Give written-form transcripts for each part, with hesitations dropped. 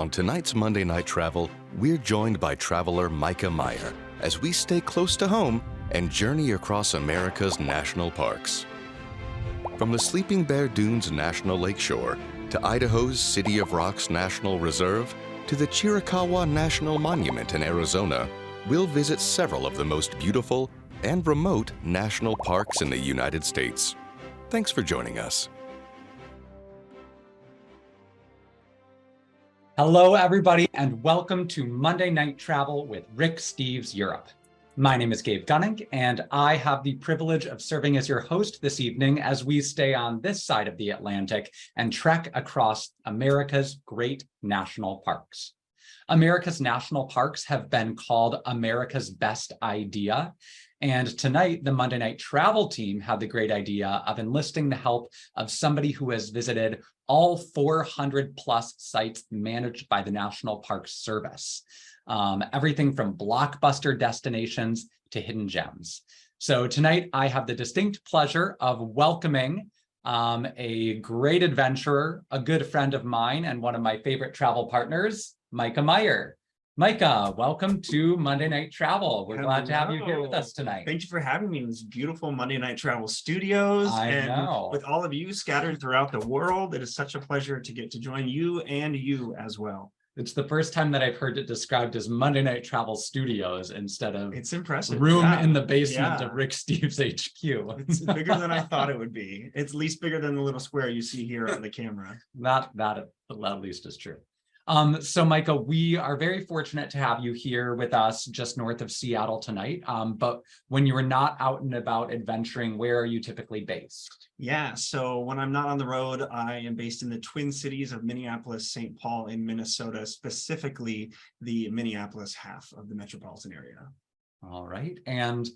On tonight's Monday Night Travel, we're joined by traveler Mikah Meyer as we stay close to home and journey across America's national parks. From the Sleeping Bear Dunes National Lakeshore to Idaho's City of Rocks National Reserve to the Chiricahua National Monument in Arizona, we'll visit several of the most beautiful and remote national parks in the United States. Thanks for joining us. Hello, everybody, and welcome to Monday Night Travel with Rick Steves Europe. My name is Gabe Gunning, and I have the privilege of serving as your host this evening as we stay on this side of the Atlantic and trek across America's great national parks. America's national parks have been called America's best idea. And tonight, the Monday Night Travel team had the great idea of enlisting the help of somebody who has visited all 400 plus sites managed by the National Park Service. Everything from blockbuster destinations to hidden gems. So tonight, I have the distinct pleasure of welcoming a great adventurer, a good friend of mine, and one of my favorite travel partners, Mikah Meyer. Mikah, welcome to Monday Night Travel. We're glad to have you here with us tonight. Thank you for having me in this beautiful Monday Night Travel studios. I know. With all of you scattered throughout the world, it is such a pleasure to get to join you and you as well. It's the first time that I've heard it described as Monday Night Travel Studios instead of it's impressive. Room in the basement of Rick Steves HQ. It's bigger than I thought it would be. It's at least bigger than the little square you see here on the camera. That at least is true. So Mikah, we are very fortunate to have you here with us just north of Seattle tonight. But when you are not out and about adventuring, where are you typically based? Yeah, so when I'm not on the road, I am based in the Twin Cities of Minneapolis, St. Paul, in Minnesota, specifically the Minneapolis half of the metropolitan area. All right. And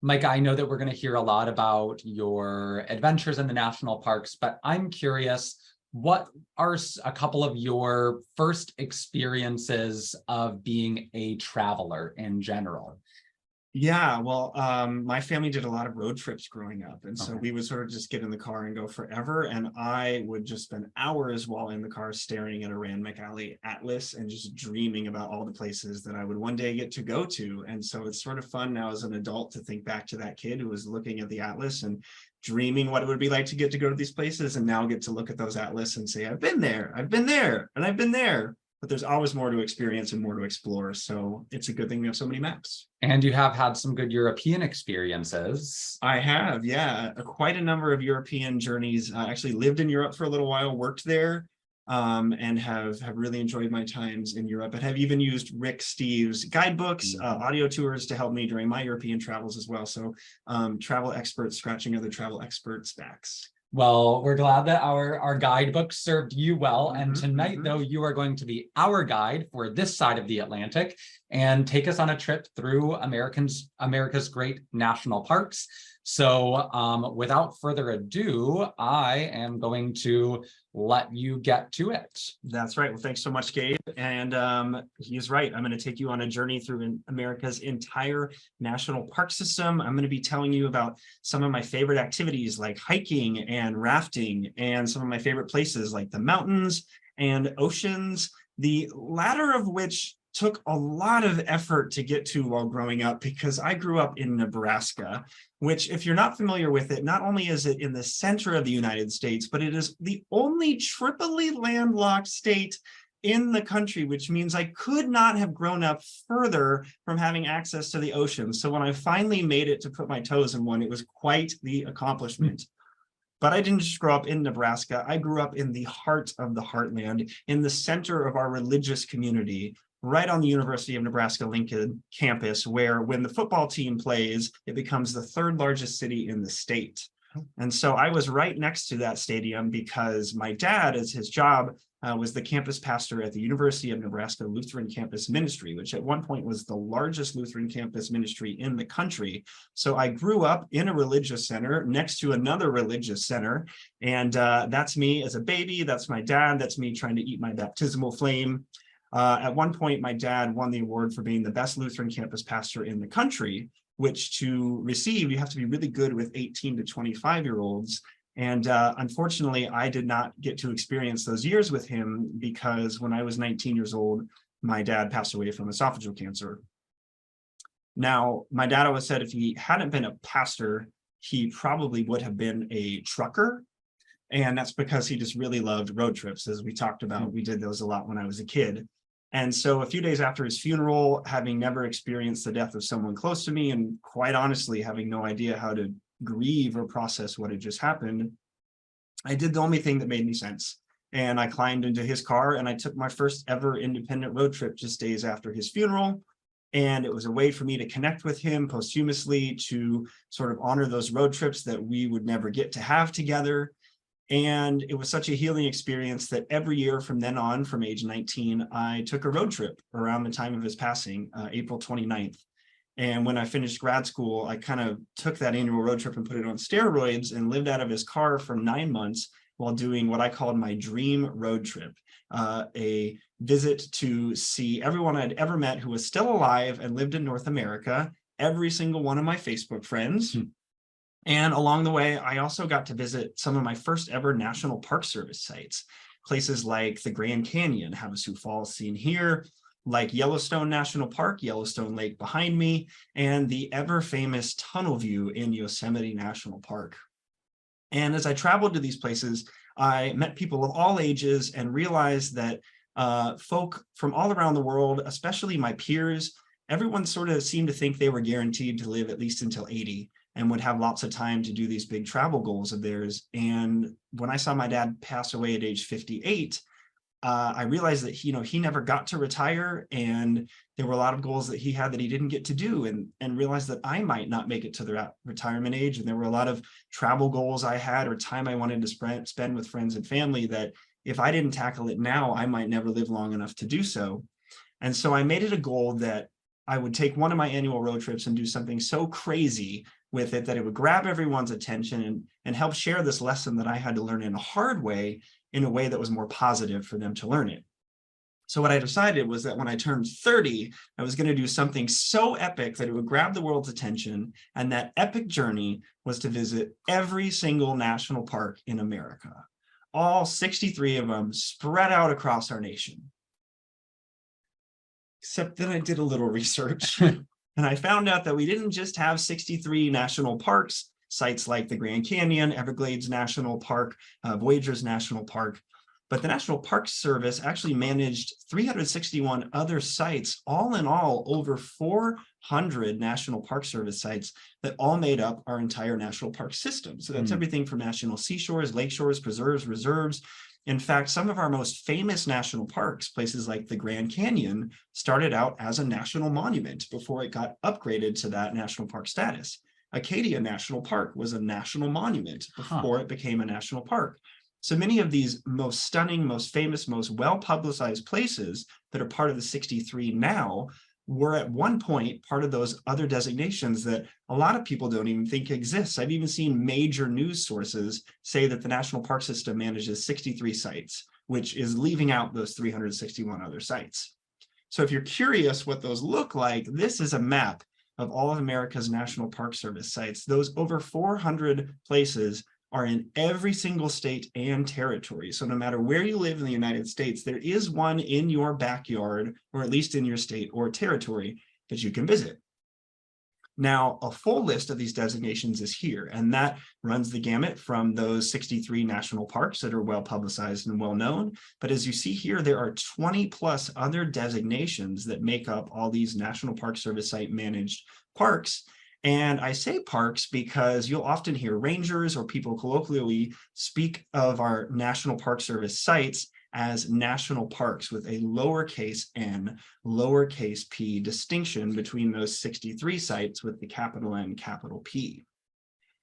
Mikah, I know that we're going to hear a lot about your adventures in the national parks, but I'm curious, what are a couple of your first experiences of being a traveler in general? Yeah, well, my family did a lot of road trips growing up. And so we would sort of just get in the car and go forever. And I would just spend hours while in the car staring at a Rand McNally atlas and just dreaming about all the places that I would one day get to go to. And so it's sort of fun now as an adult to think back to that kid who was looking at the atlas and dreaming what it would be like to get to go to these places, and now get to look at those atlas and say, I've been there, and I've been there. But there's always more to experience and more to explore. So it's a good thing we have so many maps. And you have had some good European experiences. I have, yeah, quite a number of European journeys. I actually lived in Europe for a little while, worked there, and have really enjoyed my times in Europe, and have even used Rick Steves guidebooks, audio tours to help me during my European travels as well. So travel experts scratching other travel experts' backs. Well, we're glad that our guidebook served you well. And tonight, though, you are going to be our guide for this side of the Atlantic and take us on a trip through America's great national parks. So without further ado, I am going to let you get to it. That's right. Well, thanks so much, Gabe. And he's right. I'm going to take you on a journey through America's entire national park system. I'm going to be telling you about some of my favorite activities like hiking and rafting, and some of my favorite places like the mountains and oceans, the latter of which took a lot of effort to get to while growing up, because I grew up in Nebraska, which, if you're not familiar with it, not only is it in the center of the United States, but it is the only triply landlocked state in the country, which means I could not have grown up further from having access to the ocean. So when I finally made it to put my toes in one, it was quite the accomplishment. But I didn't just grow up in Nebraska. I grew up in the heart of the heartland, in the center of our religious community, right on the University of Nebraska-Lincoln campus, where when the football team plays, it becomes the third largest city in the state. And so I was right next to that stadium because my dad, as his job, was the campus pastor at the University of Nebraska Lutheran Campus Ministry, which at one point was the largest Lutheran campus ministry in the country. So I grew up in a religious center next to another religious center. And that's me as a baby. That's my dad. That's me trying to eat my baptismal flame. At one point, my dad won the award for being the best Lutheran campus pastor in the country, which to receive, you have to be really good with 18 to 25-year-olds. And unfortunately, I did not get to experience those years with him because when I was 19 years old, my dad passed away from esophageal cancer. Now, my dad always said if he hadn't been a pastor, he probably would have been a trucker. And that's because he just really loved road trips. As we talked about, we did those a lot when I was a kid. And so a few days after his funeral, having never experienced the death of someone close to me, and quite honestly, having no idea how to grieve or process what had just happened, I did the only thing that made any sense. And I climbed into his car and I took my first ever independent road trip just days after his funeral. And it was a way for me to connect with him posthumously, to sort of honor those road trips that we would never get to have together. And it was such a healing experience that every year from then on, from age 19, I took a road trip around the time of his passing, April 29th. And when I finished grad school, I kind of took that annual road trip and put it on steroids and lived out of his car for 9 months while doing what I called my dream road trip, a visit to see everyone I'd ever met who was still alive and lived in North America, every single one of my Facebook friends. And along the way, I also got to visit some of my first ever National Park Service sites, places like the Grand Canyon, Havasu Falls seen here, like Yellowstone National Park, Yellowstone Lake behind me, and the ever famous tunnel view in Yosemite National Park. And as I traveled to these places, I met people of all ages and realized that folk from all around the world, especially my peers, everyone sort of seemed to think they were guaranteed to live at least until 80 and would have lots of time to do these big travel goals of theirs. And when I saw my dad pass away at age 58, I realized that he never got to retire, and there were a lot of goals that he had that he didn't get to do, and realized that I might not make it to the retirement age. And there were a lot of travel goals I had or time I wanted to spend with friends and family that if I didn't tackle it now, I might never live long enough to do so. And so I made it a goal that I would take one of my annual road trips and do something so crazy with it that it would grab everyone's attention and help share this lesson that I had to learn in a hard way, in a way that was more positive for them to learn it. So what I decided was that when I turned 30, I was going to do something so epic that it would grab the world's attention. And that epic journey was to visit every single national park in America, all 63 of them spread out across our nation. Except then I did a little research and I found out that we didn't just have 63 national parks, sites like the Grand Canyon, Everglades National Park, Voyageurs National Park, but the National Park Service actually managed 361 other sites, all in all over 400 National Park Service sites that all made up our entire national park system. So that's everything from national seashores, lakeshores, preserves, reserves. In fact, some of our most famous national parks, places like the Grand Canyon, started out as a national monument before it got upgraded to that national park status. Acadia National Park was a national monument before it became a national park. So many of these most stunning, most famous, most well-publicized places that are part of the 63 now were at one point part of those other designations that a lot of people don't even think exists. I've even seen major news sources say that the National Park System manages 63 sites, which is leaving out those 361 other sites. So if you're curious what those look like, this is a map of all of America's National Park Service sites. Those over 400 places are in every single state and territory. So no matter where you live in the United States, there is one in your backyard, or at least in your state or territory, that you can visit. Now, a full list of these designations is here, and that runs the gamut from those 63 national parks that are well publicized and well known. But as you see here, there are 20 plus other designations that make up all these National Park Service site managed parks. And I say parks because you'll often hear rangers or people colloquially speak of our National Park Service sites as national parks with a lowercase n, lowercase p distinction between those 63 sites with the capital N, capital P.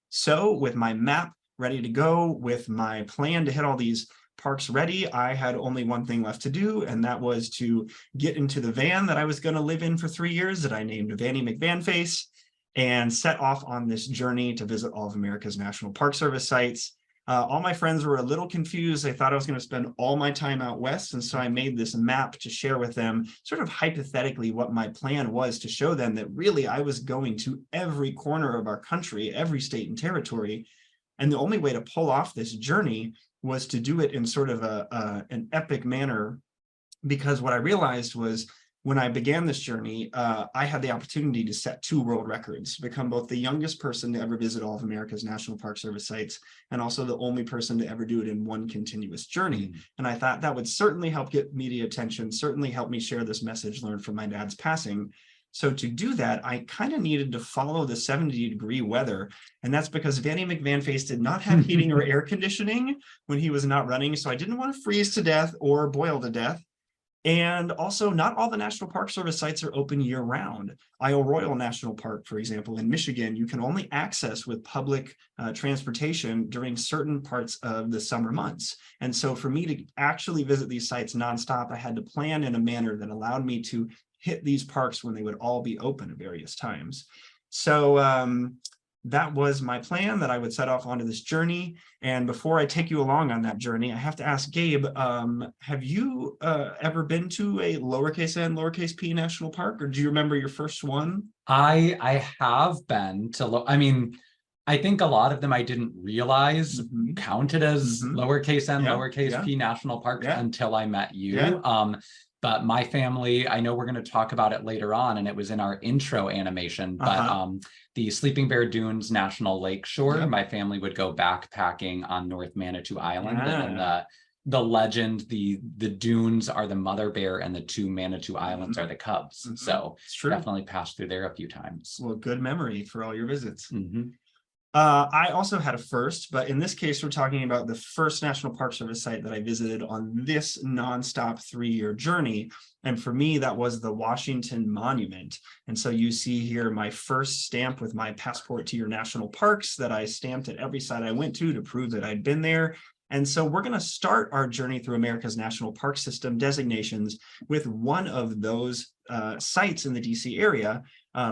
So with my map ready to go, with my plan to hit all these parks ready, I had only one thing left to do, and that was to get into the van that I was going to live in for 3 years that I named Vanny McVanface, and set off on this journey to visit all of America's National Park Service sites. All my friends were a little confused. They thought I was going to spend all my time out west, and so I made this map to share with them, sort of hypothetically, what my plan was to show them that really I was going to every corner of our country, every state and territory. And the only way to pull off this journey was to do it in sort of an epic manner, because what I realized was when I began this journey, I had the opportunity to set 2 world records, become both the youngest person to ever visit all of America's National Park Service sites, and also the only person to ever do it in one continuous journey. And I thought that would certainly help get media attention, certainly help me share this message learned from my dad's passing. So to do that, I kind of needed to follow the 70-degree weather. And that's because Vanny McVanface did not have heating or air conditioning when he was not running. So I didn't want to freeze to death or boil to death. And also, not all the National Park Service sites are open year-round. Isle Royal National Park, for example, in Michigan, you can only access with public transportation during certain parts of the summer months. And so for me to actually visit these sites nonstop, I had to plan in a manner that allowed me to hit these parks when they would all be open at various times. So that was my plan, that I would set off onto this journey. And before I take you along on that journey, I have to ask Gabe, have you ever been to a lowercase n, lowercase p national park, or do you remember your first one? I have been to, I think a lot of them I didn't realize counted as lowercase n, lowercase p national parks until I met you. But my family, I know we're going to talk about it later on, and it was in our intro animation, but the Sleeping Bear Dunes National Lakeshore, my family would go backpacking on North Manitou Island, and the legend, the dunes are the mother bear and the 2 Manitou Islands are the cubs. So definitely passed through there a few times. Well, good memory for all your visits. I also had a first, but in this case, we're talking about the first National Park Service site that I visited on this nonstop 3-year journey. And for me, that was the Washington Monument. And so you see here my first stamp with my passport to your national parks that I stamped at every site I went to prove that I'd been there. And so we're going to start our journey through America's National Park System designations with one of those sites in the DC area.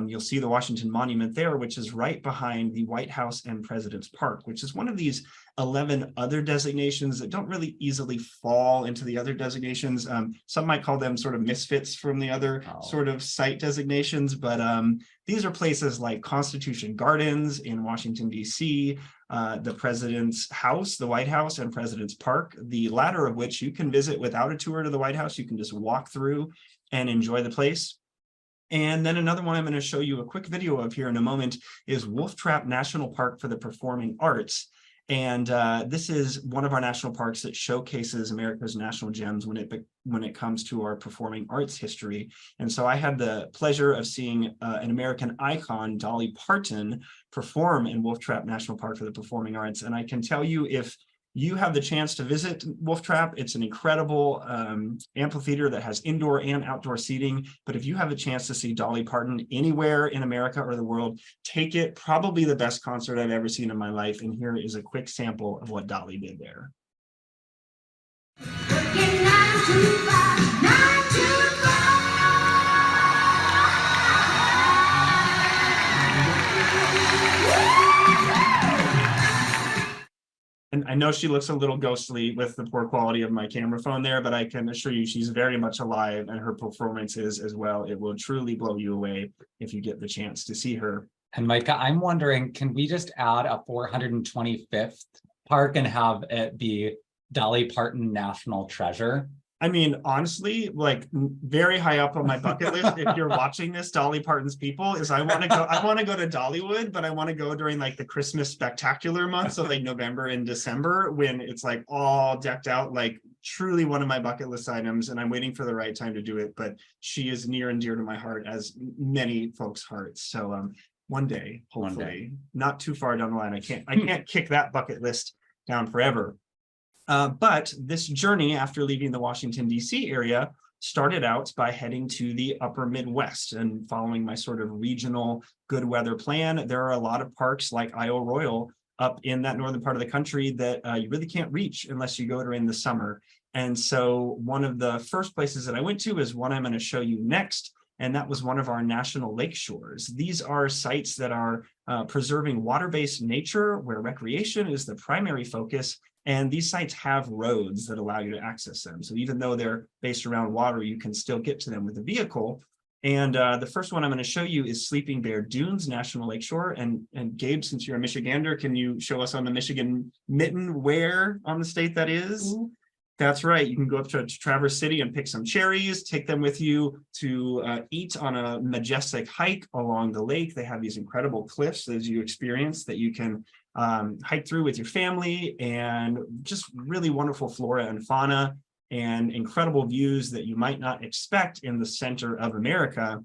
You'll see the Washington Monument there, which is right behind the White House and President's Park, which is one of these 11 other designations that don't really easily fall into the other designations. Some might call them sort of misfits from the other sort of site designations, but these are places like Constitution Gardens in Washington, DC, the President's House, the White House, and President's Park, the latter of which you can visit without a tour to the White House. You can just walk through and enjoy the place. And then another one I'm going to show you a quick video of here in a moment is Wolf Trap National Park for the Performing Arts. And this is one of our national parks that showcases America's national gems when it comes to our performing arts history. And so I had the pleasure of seeing an American icon, Dolly Parton, perform in Wolf Trap National Park for the Performing Arts. And I can tell you, if you have the chance to visit Wolf Trap, it's an incredible amphitheater that has indoor and outdoor seating. But if you have a chance to see Dolly Parton anywhere in America or the world, take it. Probably the best concert I've ever seen in my life. And here is a quick sample of what Dolly did there. And I know she looks a little ghostly with the poor quality of my camera phone there, but I can assure you she's very much alive, and her performance is as well. It will truly blow you away if you get the chance to see her. And Micah, I'm wondering, can we just add a 425th park and have it be Dolly Parton National Treasure? I mean, honestly, like very high up on my bucket list, if you're watching this, Dolly Parton's people, is I want to go to Dollywood, but I want to go during like the Christmas spectacular months, so like November and December, when it's like all decked out, like truly one of my bucket list items. And I'm waiting for the right time to do it, but she is near and dear to my heart, as many folks' hearts. So one day, hopefully, not too far down the line. I can't kick that bucket list down forever. But this journey, after leaving the Washington, D.C. area, started out by heading to the upper Midwest and following my sort of regional good weather plan. There are a lot of parks like Isle Royal up in that northern part of the country that you really can't reach unless you go during the summer. And so one of the first places that I went to is one I'm going to show you next. And that was one of our national lake shores. These are sites that are preserving water-based nature, where recreation is the primary focus. And these sites have roads that allow you to access them. So even though they're based around water, you can still get to them with a vehicle. And the first one I'm going to show you is Sleeping Bear Dunes National Lakeshore. And Gabe, since you're a Michigander, can you show us on the Michigan mitten where on the state that is? Ooh. That's right. You can go up to Traverse City and pick some cherries, take them with you to eat on a majestic hike along the lake. They have these incredible cliffs, as you experience, that you can hike through with your family, and just really wonderful flora and fauna and incredible views that you might not expect in the center of America.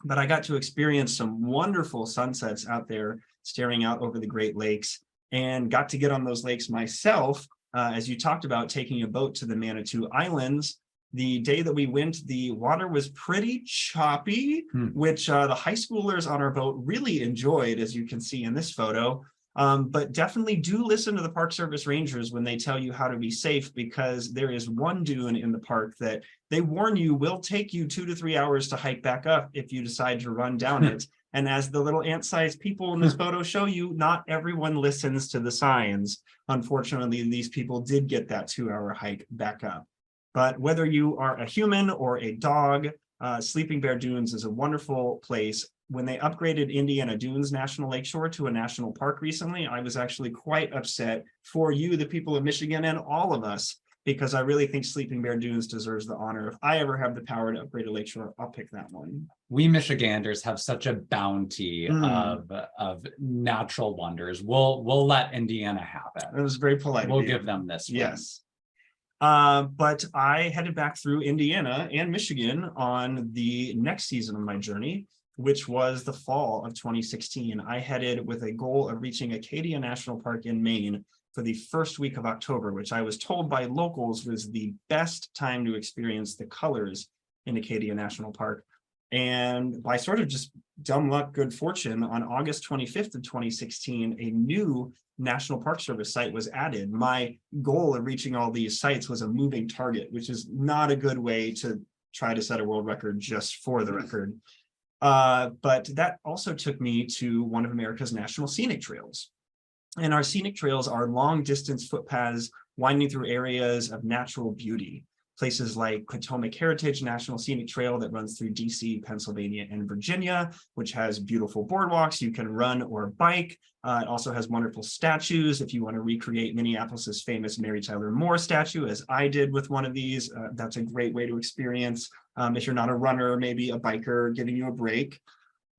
But I got to experience some wonderful sunsets out there, staring out over the Great Lakes, and got to get on those lakes myself. As you talked about, taking a boat to the Manitou Islands. The day that we went, the water was pretty choppy, which the high schoolers on our boat really enjoyed, as you can see in this photo. But definitely do listen to the Park Service rangers when they tell you how to be safe, because there is one dune in the park that they warn you will take you 2 to 3 hours to hike back up if you decide to run down it. And as the little ant-sized people in this photo show you, not everyone listens to the signs. Unfortunately, these people did get that 2-hour hike back up. But whether you are a human or a dog, Sleeping Bear Dunes is a wonderful place. When they upgraded Indiana Dunes National Lakeshore to a national park recently, I was actually quite upset for you, the people of Michigan, and all of us, because I really think Sleeping Bear Dunes deserves the honor. If I ever have the power to upgrade a lakeshore, I'll pick that one. We Michiganders have such a bounty of natural wonders. We'll let Indiana have it. It was very polite. We'll give them this one. Yes. But I headed back through Indiana and Michigan on the next season of my journey, which was the fall of 2016. I headed with a goal of reaching Acadia National Park in Maine for the first week of October, which I was told by locals was the best time to experience the colors in Acadia National Park. And by sort of just dumb luck, good fortune, on August 25th of 2016, a new National Park Service site was added. My goal of reaching all these sites was a moving target, which is not a good way to try to set a world record just for the record. But that also took me to one of America's national scenic trails. And our scenic trails are long distance footpaths winding through areas of natural beauty. Places like Potomac Heritage National Scenic Trail that runs through DC, Pennsylvania, and Virginia, which has beautiful boardwalks you can run or bike. It also has wonderful statues. If you want to recreate Minneapolis's famous Mary Tyler Moore statue, as I did with one of these, that's a great way to experience. If you're not a runner, maybe a biker, giving you a break.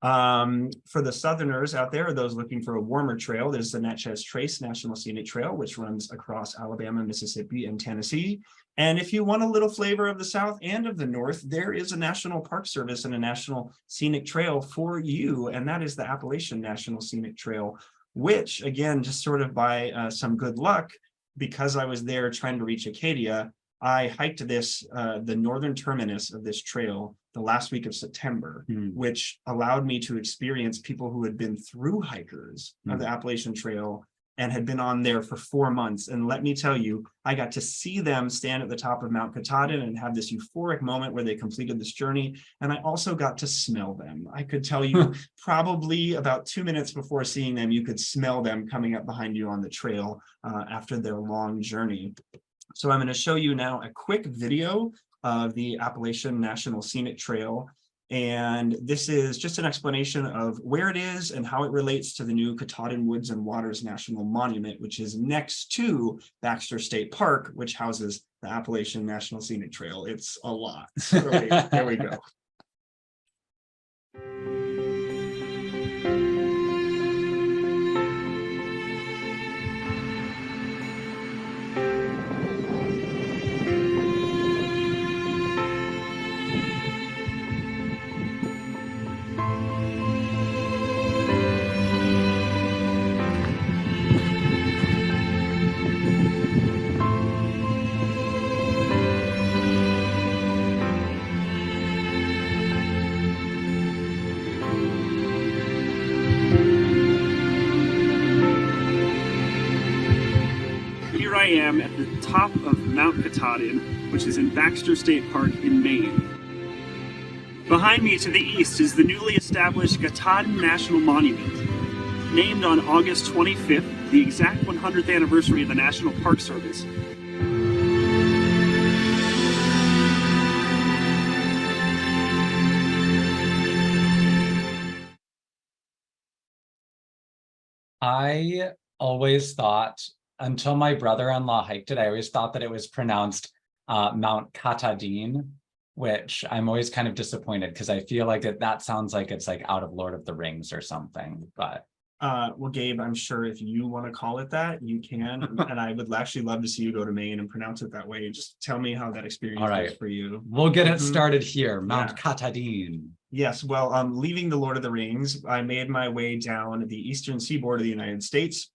For the Southerners out there, or those looking for a warmer trail, there's the Natchez Trace National Scenic Trail, which runs across Alabama, Mississippi, and Tennessee. And if you want a little flavor of the South and of the North, there is a National Park Service and a National Scenic Trail for you, and that is the Appalachian National Scenic Trail, which, again, just sort of by some good luck, because I was there trying to reach Acadia, I hiked this, the northern terminus of this trail, the last week of September, which allowed me to experience people who had been through hikers of the Appalachian Trail and had been on there for 4 months. And let me tell you, I got to see them stand at the top of Mount Katahdin and have this euphoric moment where they completed this journey. And I also got to smell them. I could tell you probably about 2 minutes before seeing them, you could smell them coming up behind you on the trail after their long journey. So I'm going to show you now a quick video of the Appalachian National Scenic Trail. And this is just an explanation of where it is and how it relates to the new Katahdin Woods and Waters National Monument, which is next to Baxter State Park, which houses the Appalachian National Scenic Trail. It's a lot. So there we go. I am at the top of Mount Katahdin, which is in Baxter State Park in Maine. Behind me to the east is the newly established Katahdin National Monument, named on August 25th, the exact 100th anniversary of the National Park Service. I always thought, until my brother-in-law hiked it, I always thought that it was pronounced Mount Katahdin, which I'm always kind of disappointed because I feel like that sounds like it's like out of Lord of the Rings or something. But well, Gabe, I'm sure if you want to call it that, you can. And I would actually love to see you go to Maine and pronounce it that way. Just tell me how that experience all right, was for you. We'll get it started here. Mount Yeah. Katahdin. Yes, well, leaving the Lord of the Rings, I made my way down the eastern seaboard of the United States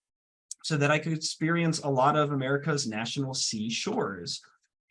so that I could experience a lot of America's national seashores.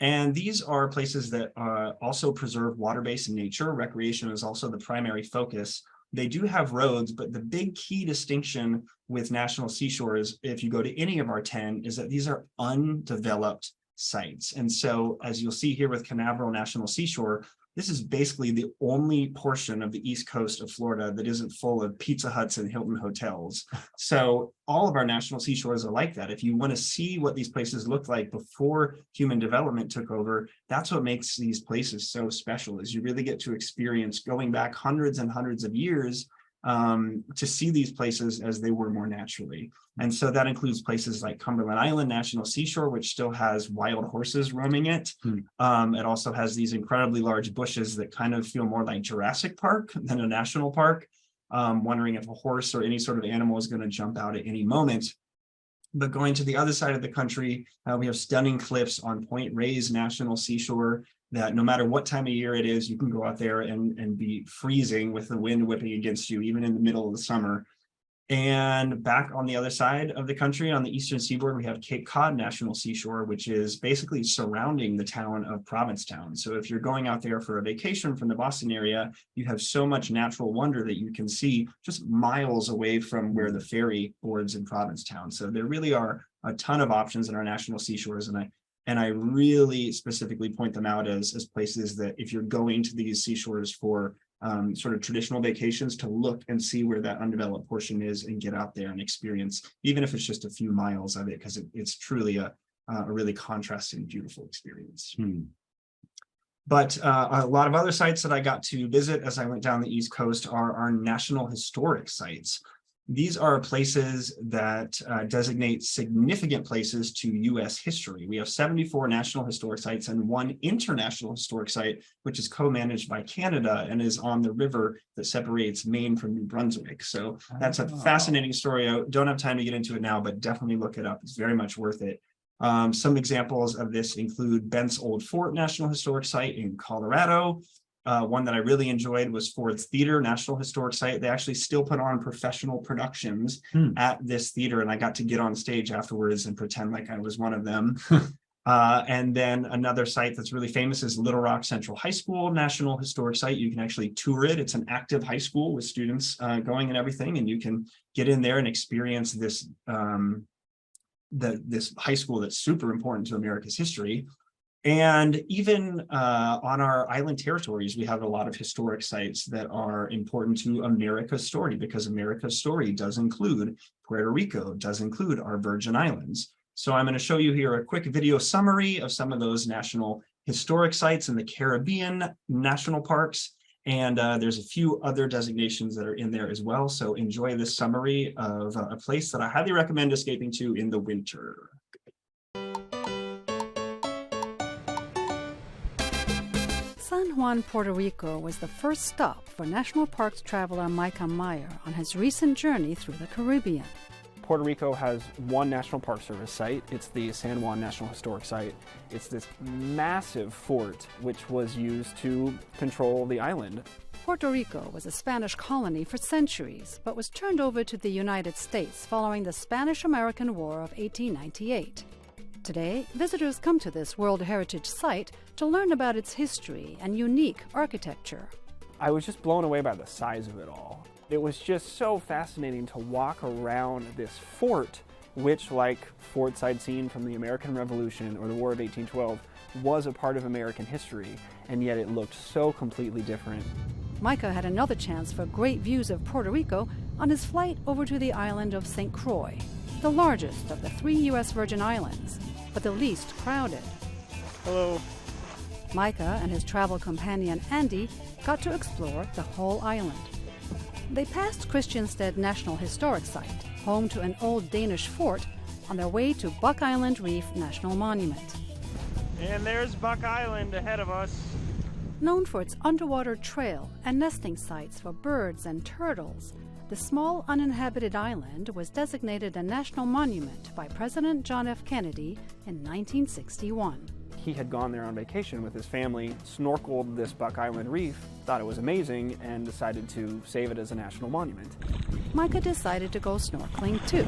And these are places that also preserve water-based nature. Recreation is also the primary focus. They do have roads, but the big key distinction with national seashores, if you go to any of our 10, is that these are undeveloped sites. And so, as you'll see here with Canaveral National Seashore, this is basically the only portion of the east coast of Florida that isn't full of Pizza Huts and Hilton hotels. So all of our national seashores are like that. If you want to see what these places looked like before human development took over, that's what makes these places so special, is you really get to experience going back hundreds and hundreds of years to see these places as they were more naturally. And so that includes places like Cumberland Island National Seashore, which still has wild horses roaming it. It also has these incredibly large bushes that kind of feel more like Jurassic Park than a national park, wondering if a horse or any sort of animal is going to jump out at any moment. But going to the other side of the country, we have stunning cliffs on Point Reyes National Seashore that no matter what time of year it is, you can go out there and be freezing with the wind whipping against you, even in the middle of the summer. And back on the other side of the country, on the eastern seaboard, we have Cape Cod National Seashore, which is basically surrounding the town of Provincetown. So if you're going out there for a vacation from the Boston area, you have so much natural wonder that you can see just miles away from where the ferry boards in Provincetown. So there really are a ton of options in our national seashores, and I really specifically point them out as places that if you're going to these seashores for sort of traditional vacations, to look and see where that undeveloped portion is and get out there and experience, even if it's just a few miles of it, because it's truly a really contrasting, beautiful experience. But a lot of other sites that I got to visit as I went down the East Coast are our National Historic Sites. These are places that designate significant places to U.S. history. We have 74 National Historic Sites and one International Historic Site, which is co-managed by Canada and is on the river that separates Maine from New Brunswick. So that's a fascinating story. I don't have time to get into it now, but definitely look it up. It's very much worth it. Some examples of this include Bent's Old Fort National Historic Site in Colorado. One that I really enjoyed was Ford's Theater National Historic Site. They actually still put on professional productions at this theater, and I got to get on stage afterwards and pretend like I was one of them. And then another site that's really famous is Little Rock Central High School National Historic Site. You can actually tour it. It's an active high school with students going and everything, and you can get in there and experience this this high school that's super important to America's history. And even on our island territories, we have a lot of historic sites that are important to America's story, because America's story does include Puerto Rico, does include our Virgin Islands. So I'm going to show you here a quick video summary of some of those national historic sites in the Caribbean national parks. And there's a few other designations that are in there as well. So enjoy this summary of a place that I highly recommend escaping to in the winter. San Juan, Puerto Rico was the first stop for National Parks traveler Mikah Meyer on his recent journey through the Caribbean. Puerto Rico has one National Park Service site. It's the San Juan National Historic Site. It's this massive fort which was used to control the island. Puerto Rico was a Spanish colony for centuries, but was turned over to the United States following the Spanish-American War of 1898. Today, visitors come to this World Heritage Site to learn about its history and unique architecture. I was just blown away by the size of it all. It was just so fascinating to walk around this fort, which, like forts I'd seen from the American Revolution or the War of 1812, was a part of American history, and yet it looked so completely different. Mikah had another chance for great views of Puerto Rico on his flight over to the island of St. Croix, the largest of the 3 U.S. Virgin Islands, but the least crowded. Hello. Mikah and his travel companion Andy got to explore the whole island. They passed Christiansted National Historic Site, home to an old Danish fort, on their way to Buck Island Reef National Monument. And there's Buck Island ahead of us. Known for its underwater trail and nesting sites for birds and turtles, the small uninhabited island was designated a national monument by President John F. Kennedy in 1961. He had gone there on vacation with his family, snorkeled this Buck Island reef, thought it was amazing, and decided to save it as a national monument. Mikah decided to go snorkeling too.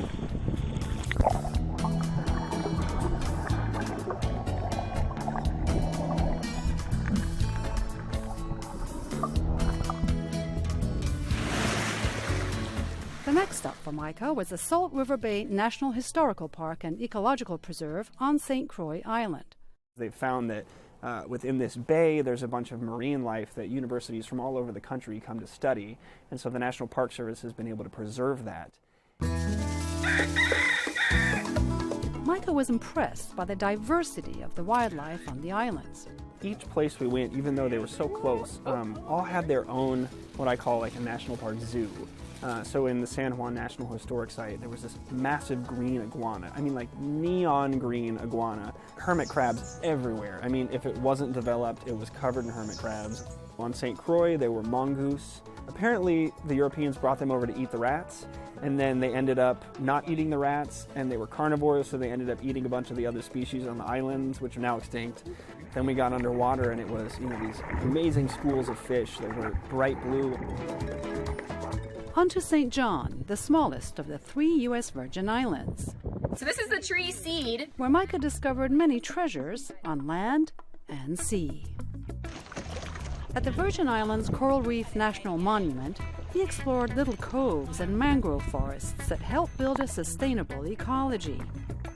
The next stop for Mikah was the Salt River Bay National Historical Park and Ecological Preserve on St. Croix Island. They found that within this bay there's a bunch of marine life that universities from all over the country come to study, and so the National Park Service has been able to preserve that. Mikah was impressed by the diversity of the wildlife on the islands. Each place we went, even though they were so close, all had their own, what I call like a national park zoo. So in the San Juan National Historic Site, there was this massive green iguana. I mean, like neon green iguana. Hermit crabs everywhere. I mean, if it wasn't developed, it was covered in hermit crabs. On St. Croix, there were mongoose. Apparently, the Europeans brought them over to eat the rats, and then they ended up not eating the rats, and they were carnivores, so they ended up eating a bunch of the other species on the islands, which are now extinct. Then we got underwater, and it was, these amazing schools of fish that were bright blue. On to St. John, the smallest of the 3 U.S. Virgin Islands. So this is the tree seed. Where Mikah discovered many treasures on land and sea. At the Virgin Islands Coral Reef National Monument, he explored little coves and mangrove forests that help build a sustainable ecology.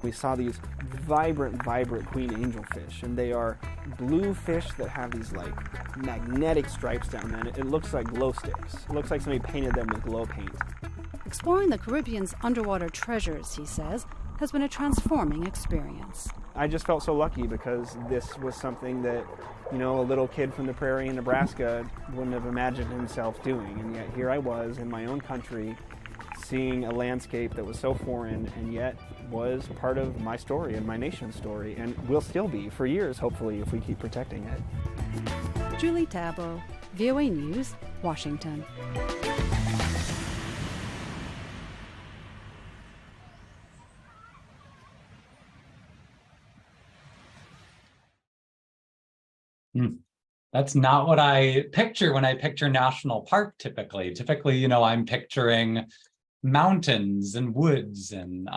We saw these vibrant queen angelfish, and they are blue fish that have these like magnetic stripes down them. It looks like glow sticks. It looks like somebody painted them with glow paint. Exploring the Caribbean's underwater treasures, he says, has been a transforming experience. I just felt so lucky because this was something that, a little kid from the prairie in Nebraska wouldn't have imagined himself doing, and yet here I was in my own country seeing a landscape that was so foreign and yet was part of my story and my nation's story, and will still be for years, hopefully, if we keep protecting it. Julie Tabo, VOA News, Washington. That's not what I picture when I picture national park typically. Typically, I'm picturing mountains and woods, and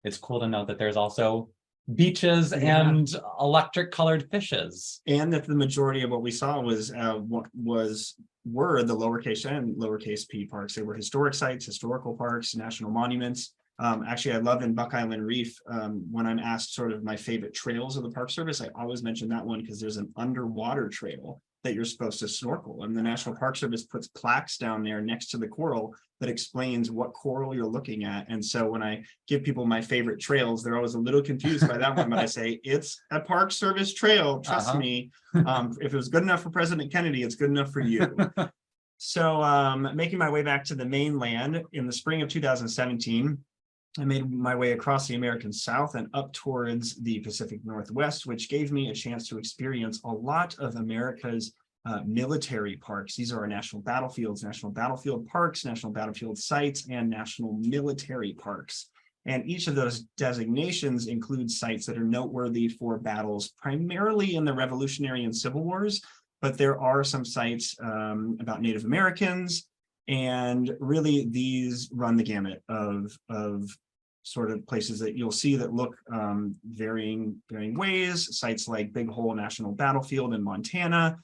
it's cool to know that there's also beaches and electric colored fishes. And that the majority of what we saw were the lowercase and lowercase p parks. They were historic sites, historical parks, national monuments. Actually, I love in Buck Island Reef, when I'm asked sort of my favorite trails of the Park Service, I always mention that one because there's an underwater trail that you're supposed to snorkel. And the National Park Service puts plaques down there next to the coral that explains what coral you're looking at. And so when I give people my favorite trails, they're always a little confused by that one, but I say, it's a Park Service trail, trust me. If it was good enough for President Kennedy, it's good enough for you. So making my way back to the mainland in the spring of 2017, I made my way across the American South and up towards the Pacific Northwest, which gave me a chance to experience a lot of America's military parks. These are our national battlefields, national battlefield parks, national battlefield sites, and national military parks. And each of those designations includes sites that are noteworthy for battles, primarily in the Revolutionary and Civil Wars, but there are some sites about Native Americans. And really, these run the gamut of sort of places that you'll see that look varying ways. Sites like Big Hole National Battlefield in Montana,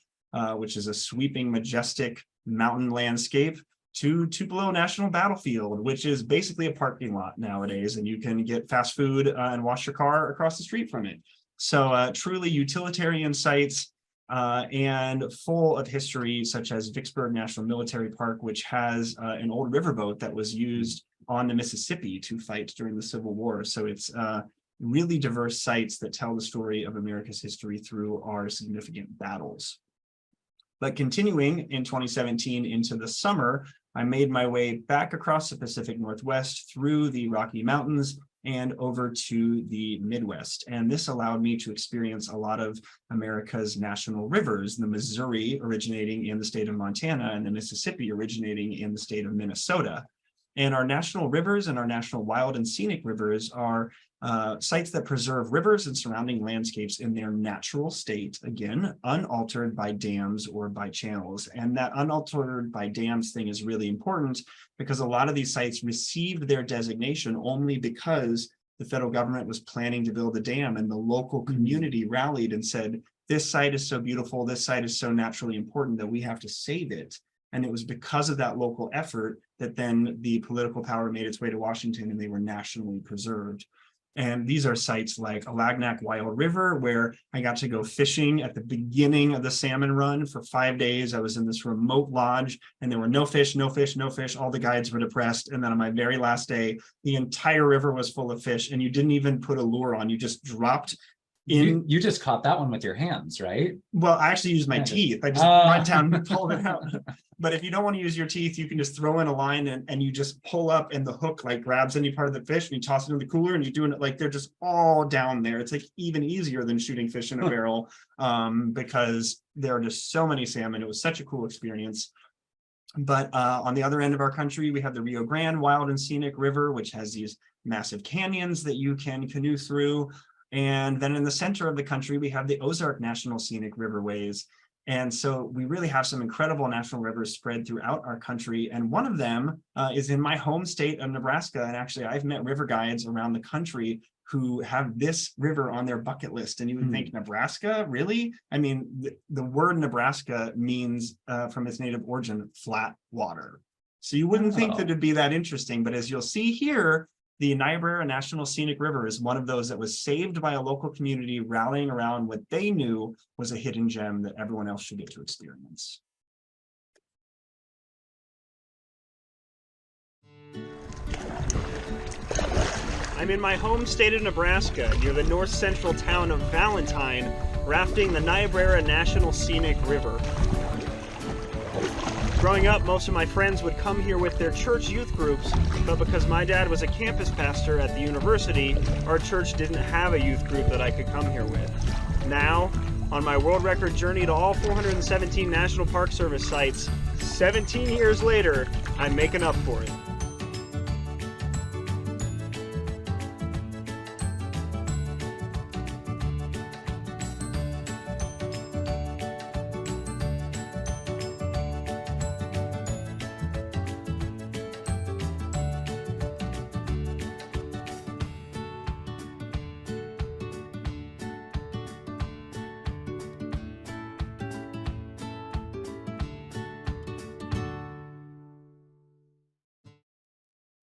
which is a sweeping, majestic mountain landscape, to Tupelo National Battlefield, which is basically a parking lot nowadays, and you can get fast food and wash your car across the street from it. So truly utilitarian sites. And full of history, such as Vicksburg National Military Park, which has an old riverboat that was used on the Mississippi to fight during the Civil War. So it's really diverse sites that tell the story of America's history through our significant battles. But continuing in 2017 into the summer, I made my way back across the Pacific Northwest through the Rocky Mountains and over to the Midwest. And this allowed me to experience a lot of America's national rivers, the Missouri originating in the state of Montana and the Mississippi originating in the state of Minnesota. And our national rivers and our national wild and scenic rivers are sites that preserve rivers and surrounding landscapes in their natural state, again, unaltered by dams or by channels. And that unaltered by dams thing is really important because a lot of these sites received their designation only because the federal government was planning to build a dam and the local community rallied and said, this site is so beautiful, this site is so naturally important that we have to save it. And it was because of that local effort that then the political power made its way to Washington and they were nationally preserved. And these are sites like Alagnac Wild River, where I got to go fishing at the beginning of the salmon run for 5 days. I was in this remote lodge and there were no fish, no fish, no fish. All the guides were depressed. And then on my very last day, the entire river was full of fish and you didn't even put a lure on. You just dropped in. You just caught that one with your hands, right? Well, I actually used my teeth. I just went down and pulled it out. But if you don't want to use your teeth, you can just throw in a line and you just pull up and the hook like grabs any part of the fish and you toss it in the cooler and you're doing it like they're just all down there. It's like even easier than shooting fish in a barrel because there are just so many salmon. It was such a cool experience. But on the other end of our country, we have the Rio Grande Wild and Scenic River, which has these massive canyons that you can canoe through. And then in the center of the country, we have the Ozark National Scenic Riverways. And so we really have some incredible national rivers spread throughout our country. And one of them is in my home state of Nebraska. And actually, I've met river guides around the country who have this river on their bucket list. And you would think, Nebraska, really? I mean, the word Nebraska means from its native origin, flat water. So you wouldn't think that it'd be that interesting. But as you'll see here, the Niobrara National Scenic River is one of those that was saved by a local community rallying around what they knew was a hidden gem that everyone else should get to experience. I'm in my home state of Nebraska, near the north central town of Valentine, rafting the Niobrara National Scenic River. Growing up, most of my friends would come here with their church youth groups, but because my dad was a campus pastor at the university, our church didn't have a youth group that I could come here with. Now, on my world record journey to all 417 National Park Service sites, 17 years later, I'm making up for it.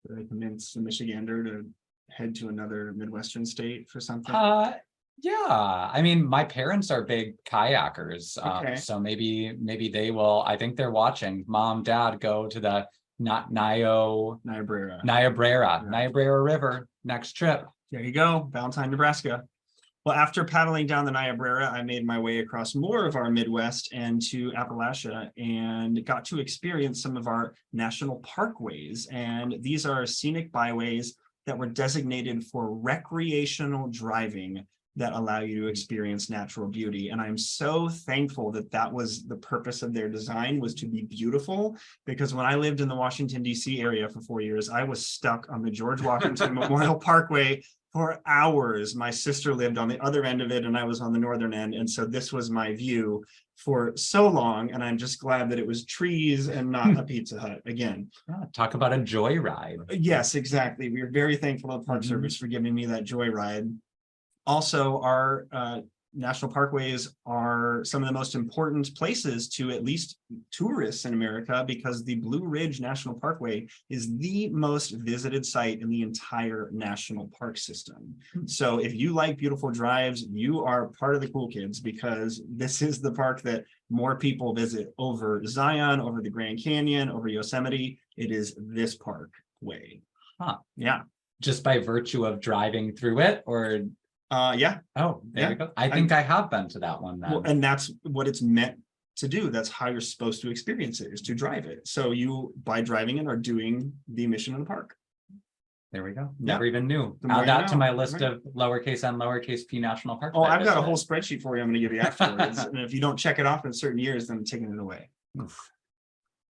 Did I convince a Michigander to head to another Midwestern state for something? Yeah, I mean, my parents are big kayakers, Okay. so maybe they will. I think they're watching. Mom, Dad, go to the Niobrara. Niobrara River next trip. There you go, Valentine, Nebraska. Well, after paddling down the Niobrara, I made my way across more of our Midwest and to Appalachia and got to experience some of our national parkways. And these are scenic byways that were designated for recreational driving that allow you to experience natural beauty. And I'm so thankful that that was the purpose of their design, was to be beautiful. Because when I lived in the Washington, D.C. area for 4 years, I was stuck on the George Washington Memorial Parkway for hours. My sister lived on the other end of it and I was on the northern end. And so this was my view for so long. And I'm just glad that it was trees and not a Pizza Hut again. Yeah, talk about a joyride. Yes, exactly. We are very thankful to the Park Service for giving me that joyride. Also, our national parkways are some of the most important places to at least tourists in America, because the Blue Ridge National Parkway is the most visited site in the entire national park system. So if you like beautiful drives, you are part of the cool kids, because this is the park that more people visit over Zion, over the Grand Canyon, over Yosemite. It is this parkway. Huh. Yeah. Just by virtue of driving through it, or yeah. oh, there we go. I think I have been to that one then. Well, and that's what it's meant to do. That's how you're supposed to experience it, is to drive it. So you, by driving it, are doing the mission in the park. There we go. Yeah. Never even knew. The more Add you that to know. my list Right. of lowercase n, lowercase p national parks. Oh, that I I've got a whole visited. spreadsheet for you I'm going to give you afterwards. And if you don't check it off in certain years, then I'm taking it away.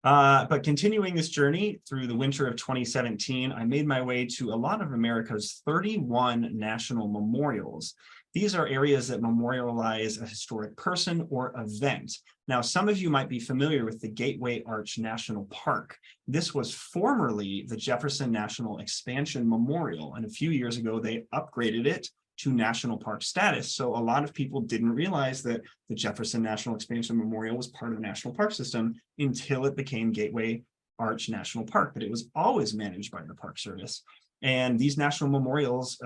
But continuing this journey through the winter of 2017, I made my way to a lot of America's 31 national memorials. These are areas that memorialize a historic person or event. Now, some of you might be familiar with the Gateway Arch National Park. This was formerly the Jefferson National Expansion Memorial, and a few years ago, they upgraded it to national park status. So a lot of people didn't realize that the Jefferson National Expansion Memorial was part of the national park system until it became Gateway Arch National Park, but it was always managed by the Park Service. And these national memorials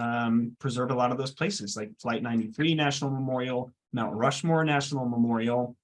preserve a lot of those places, like Flight 93 National Memorial, Mount Rushmore National Memorial,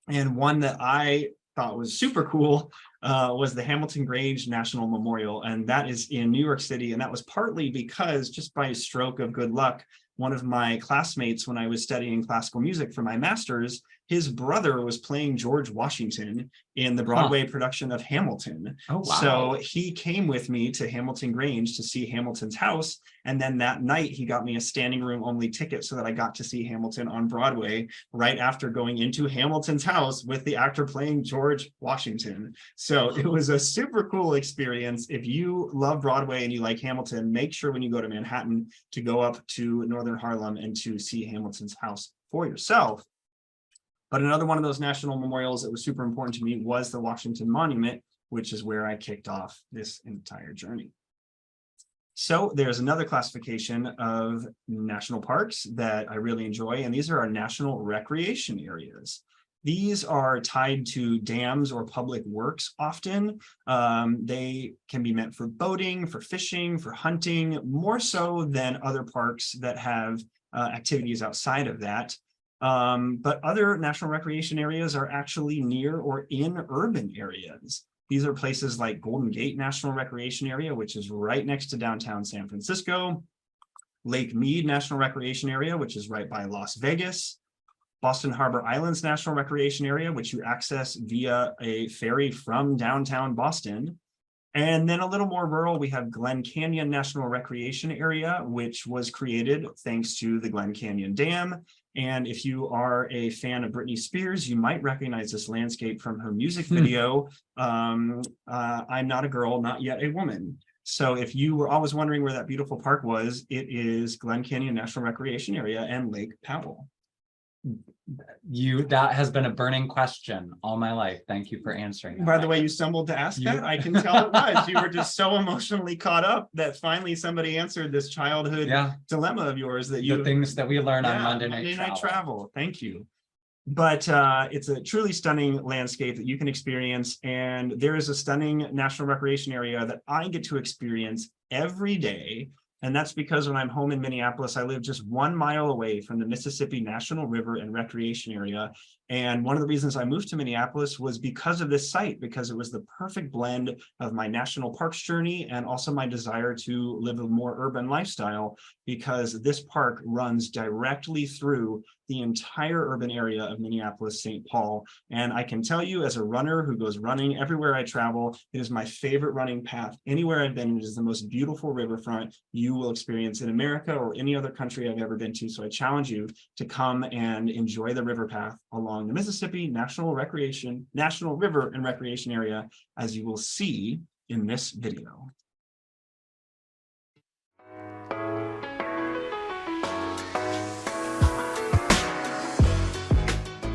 and one that I thought was super cool was the Hamilton Grange National Memorial, and that is in New York City. And that was partly because, just by a stroke of good luck, one of my classmates, when I was studying classical music for my master's, his brother was playing George Washington in the Broadway production of Hamilton. Oh, wow. So he came with me to Hamilton Grange to see Hamilton's house. And then that night he got me a standing room only ticket so that I got to see Hamilton on Broadway right after going into Hamilton's house with the actor playing George Washington. So it was a super cool experience. If you love Broadway and you like Hamilton, make sure when you go to Manhattan to go up to Northern Harlem and to see Hamilton's house for yourself. But another one of those national memorials that was super important to me was the Washington Monument, which is where I kicked off this entire journey. So there's another classification of national parks that I really enjoy, and these are our national recreation areas. These are tied to dams or public works often. They can be meant for boating, for fishing, for hunting, more so than other parks that have activities outside of that. But other national recreation areas are actually near or in urban areas. These are places like Golden Gate National Recreation Area, which is right next to downtown San Francisco, Lake Mead National Recreation Area, which is right by Las Vegas, Boston Harbor Islands National Recreation Area, which you access via a ferry from downtown Boston. And then a little more rural, we have Glen Canyon National Recreation Area, which was created thanks to the Glen Canyon Dam. And if you are a fan of Britney Spears, you might recognize this landscape from her music video, I'm Not a Girl, Not Yet a Woman. So if you were always wondering where that beautiful park was, it is Glen Canyon National Recreation Area and Lake Powell. That has been a burning question all my life. Thank you for answering that. By the way, you stumbled to ask that. I can tell it was. You were just so emotionally caught up that finally somebody answered this childhood dilemma of yours that the things that we learn on Monday Night Travel. Thank you. But it's a truly stunning landscape that you can experience. And there is a stunning national recreation area that I get to experience every day. And that's because when I'm home in Minneapolis, I live just 1 mile away from the Mississippi National River and Recreation Area. And one of the reasons I moved to Minneapolis was because of this site, because it was the perfect blend of my national parks journey and also my desire to live a more urban lifestyle, because this park runs directly through the entire urban area of Minneapolis, St. Paul. And I can tell you, as a runner who goes running everywhere I travel, it is my favorite running path. Anywhere I've been, it is the most beautiful riverfront you will experience in America or any other country I've ever been to. So I challenge you to come and enjoy the river path along the Mississippi National River and Recreation Area, as you will see in this video.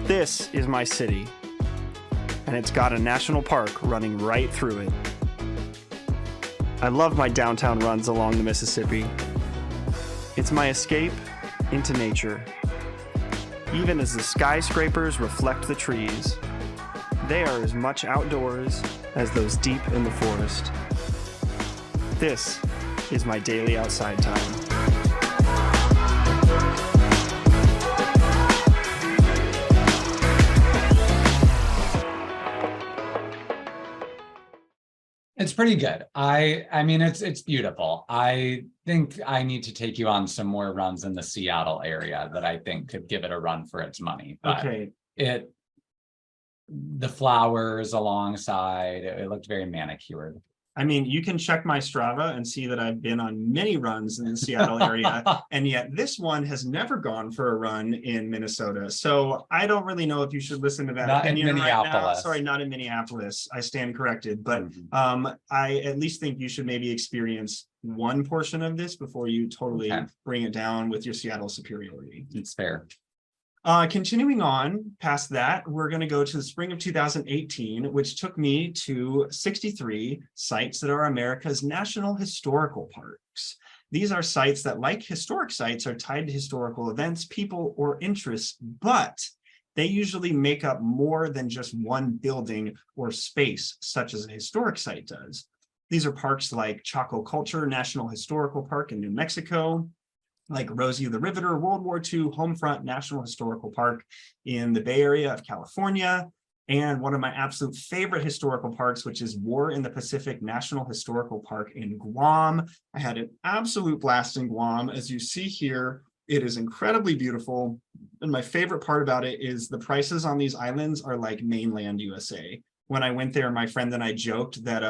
This is my city, and it's got a national park running right through it. I love my downtown runs along the Mississippi. It's my escape into nature. Even as the skyscrapers reflect the trees, they are as much outdoors as those deep in the forest. This is my daily outside time. It's pretty good. I mean, it's beautiful. I think I need to take you on some more runs in the Seattle area that I think could give it a run for its money. But Okay. the flowers alongside. It looked very manicured. I mean, you can check my Strava and see that I've been on many runs in the Seattle area, and yet this one has never gone for a run in Minnesota. So I don't really know if you should listen to that Not in opinion right now. Minneapolis. Sorry, not in Minneapolis. I stand corrected, but I at least think you should maybe experience one portion of this before you totally bring it down with your Seattle superiority. It's fair. Continuing on past that, we're going to go to the spring of 2018, which took me to 63 sites that are America's National Historical Parks. These are sites that, like historic sites, are tied to historical events, people, or interests, but they usually make up more than just one building or space, such as a historic site does. These are parks like Chaco Culture National Historical Park in New Mexico, like Rosie the Riveter World War II Homefront National Historical Park in the Bay Area of California, and one of my absolute favorite historical parks, which is War in the Pacific National Historical Park in Guam. I had an absolute blast in Guam. As you see here, it is incredibly beautiful, and my favorite part about it is the prices on these islands are like mainland USA. When I went there, my friend and I joked that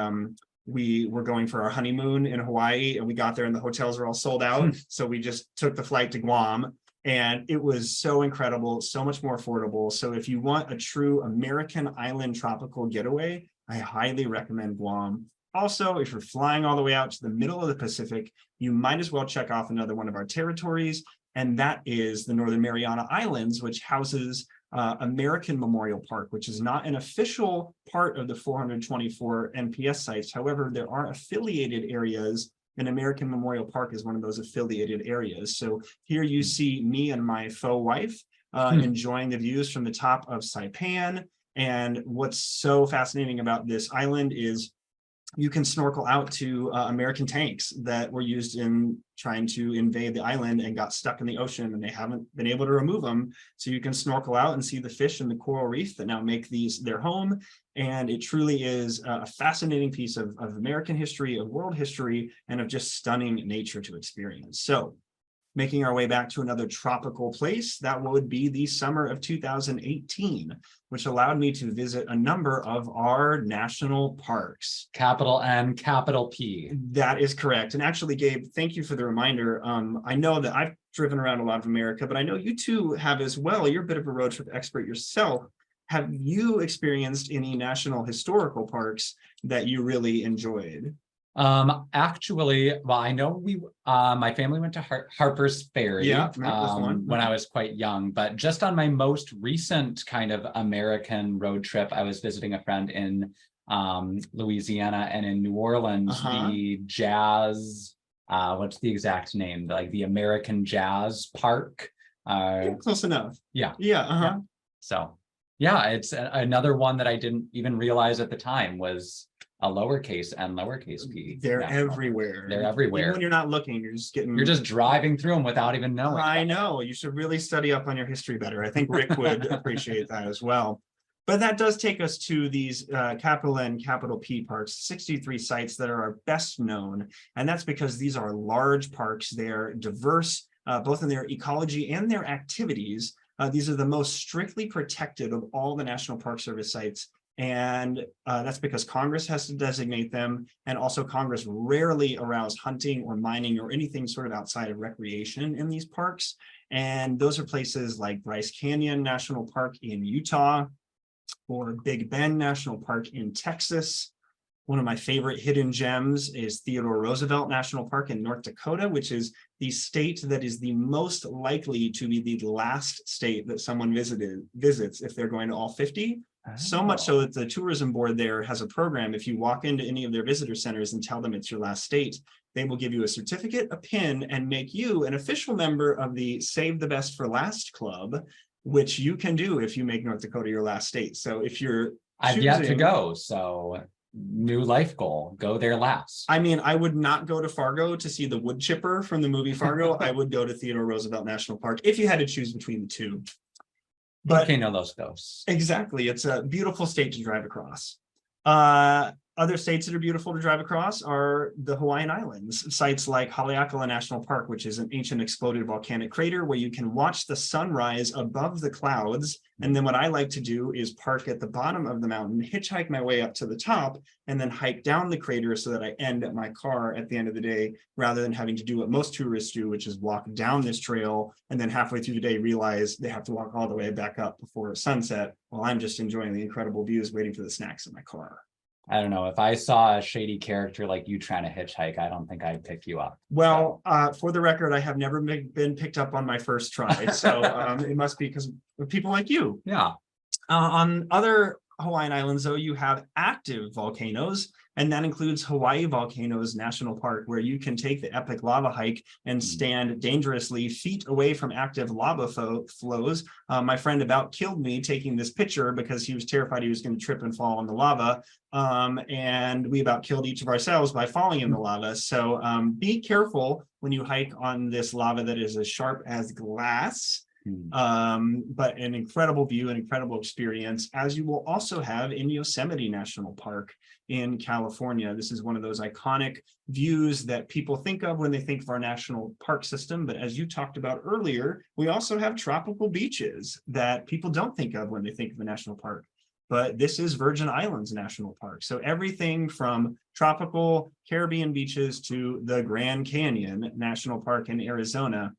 we were going for our honeymoon in Hawaii, and we got there and the hotels were all sold out. So we just took the flight to Guam, and it was so incredible, so much more affordable. So if you want a true American island tropical getaway, I highly recommend Guam. Also, if you're flying all the way out to the middle of the Pacific, you might as well check off another one of our territories, and that is the Northern Mariana Islands, which houses American Memorial Park, which is not an official part of the 424 NPS sites. However, there are affiliated areas, and American Memorial Park is one of those affiliated areas. So here you see me and my faux wife enjoying the views from the top of Saipan. And what's so fascinating about this island is you can snorkel out to American tanks that were used in trying to invade the island and got stuck in the ocean, and they haven't been able to remove them. So you can snorkel out and see the fish and the coral reef that now make these their home. And it truly is a fascinating piece of American history, of world history, and of just stunning nature to experience. So making our way back to another tropical place, that would be the summer of 2018, which allowed me to visit a number of our national parks. Capital N, capital P. That is correct. And actually, Gabe, thank you for the reminder. I know that I've driven around a lot of America, but I know you too have as well. You're a bit of a road trip expert yourself. Have you experienced any national historical parks that you really enjoyed? Actually, well, I know my family went to Harper's Ferry when I was quite young, but just on my most recent kind of American road trip, I was visiting a friend in Louisiana and in New Orleans, the Jazz, what's the exact name? Like the American Jazz Park. Close enough. Yeah. Yeah. So yeah, it's another one that I didn't even realize at the time was a lowercase and lowercase p. They're everywhere. They're everywhere. Even when you're not looking, you're just driving through them without even knowing. I know. You should really study up on your history better. I think Rick would appreciate that as well. But that does take us to these capital N, capital P parks, 63 sites that are our best known. And that's because these are large parks. They're diverse, both in their ecology and their activities. These are the most strictly protected of all the National Park Service sites. And that's because Congress has to designate them. And also Congress rarely allows hunting or mining or anything sort of outside of recreation in these parks. And those are places like Bryce Canyon National Park in Utah, or Big Bend National Park in Texas. One of my favorite hidden gems is Theodore Roosevelt National Park in North Dakota, which is the state that is the most likely to be the last state that someone visits if they're going to all 50. So much so that the tourism board there has a program. If you walk into any of their visitor centers and tell them it's your last state, they will give you a certificate, a pin, and make you an official member of the Save the Best for Last Club, which you can do if you make North Dakota your last state. So if you're I've yet to go, so new life goal, go there last. I mean, I would not go to Fargo to see the wood chipper from the movie Fargo. I would go to Theodore Roosevelt National Park if you had to choose between the two. But okay, no, those ghosts. Exactly. It's a beautiful state to drive across. Other states that are beautiful to drive across are the Hawaiian Islands. Sites like Haleakala National Park, which is an ancient exploded volcanic crater where you can watch the sunrise above the clouds. And then what I like to do is park at the bottom of the mountain, hitchhike my way up to the top, and then hike down the crater so that I end at my car at the end of the day, rather than having to do what most tourists do, which is walk down this trail and then halfway through the day realize they have to walk all the way back up before sunset, while I'm just enjoying the incredible views waiting for the snacks in my car. I don't know. If I saw a shady character like you trying to hitchhike, I don't think I'd pick you up. Well, for the record, I have never been picked up on my first try. So it must be because of people like you. Yeah. On other Hawaiian Islands, though, you have active volcanoes, and that includes Hawaii Volcanoes National Park, where you can take the epic lava hike and stand dangerously feet away from active lava flows. My friend about killed me taking this picture because he was terrified he was going to trip and fall in the lava. And we about killed each of ourselves by falling in the lava. So be careful when you hike on this lava that is as sharp as glass. But an incredible view, an incredible experience, as you will also have in Yosemite National Park in California. This is one of those iconic views that people think of when they think of our national park system. But as you talked about earlier, we also have tropical beaches that people don't think of when they think of a national park. But this is Virgin Islands National Park. So everything from tropical Caribbean beaches to the Grand Canyon National Park in Arizona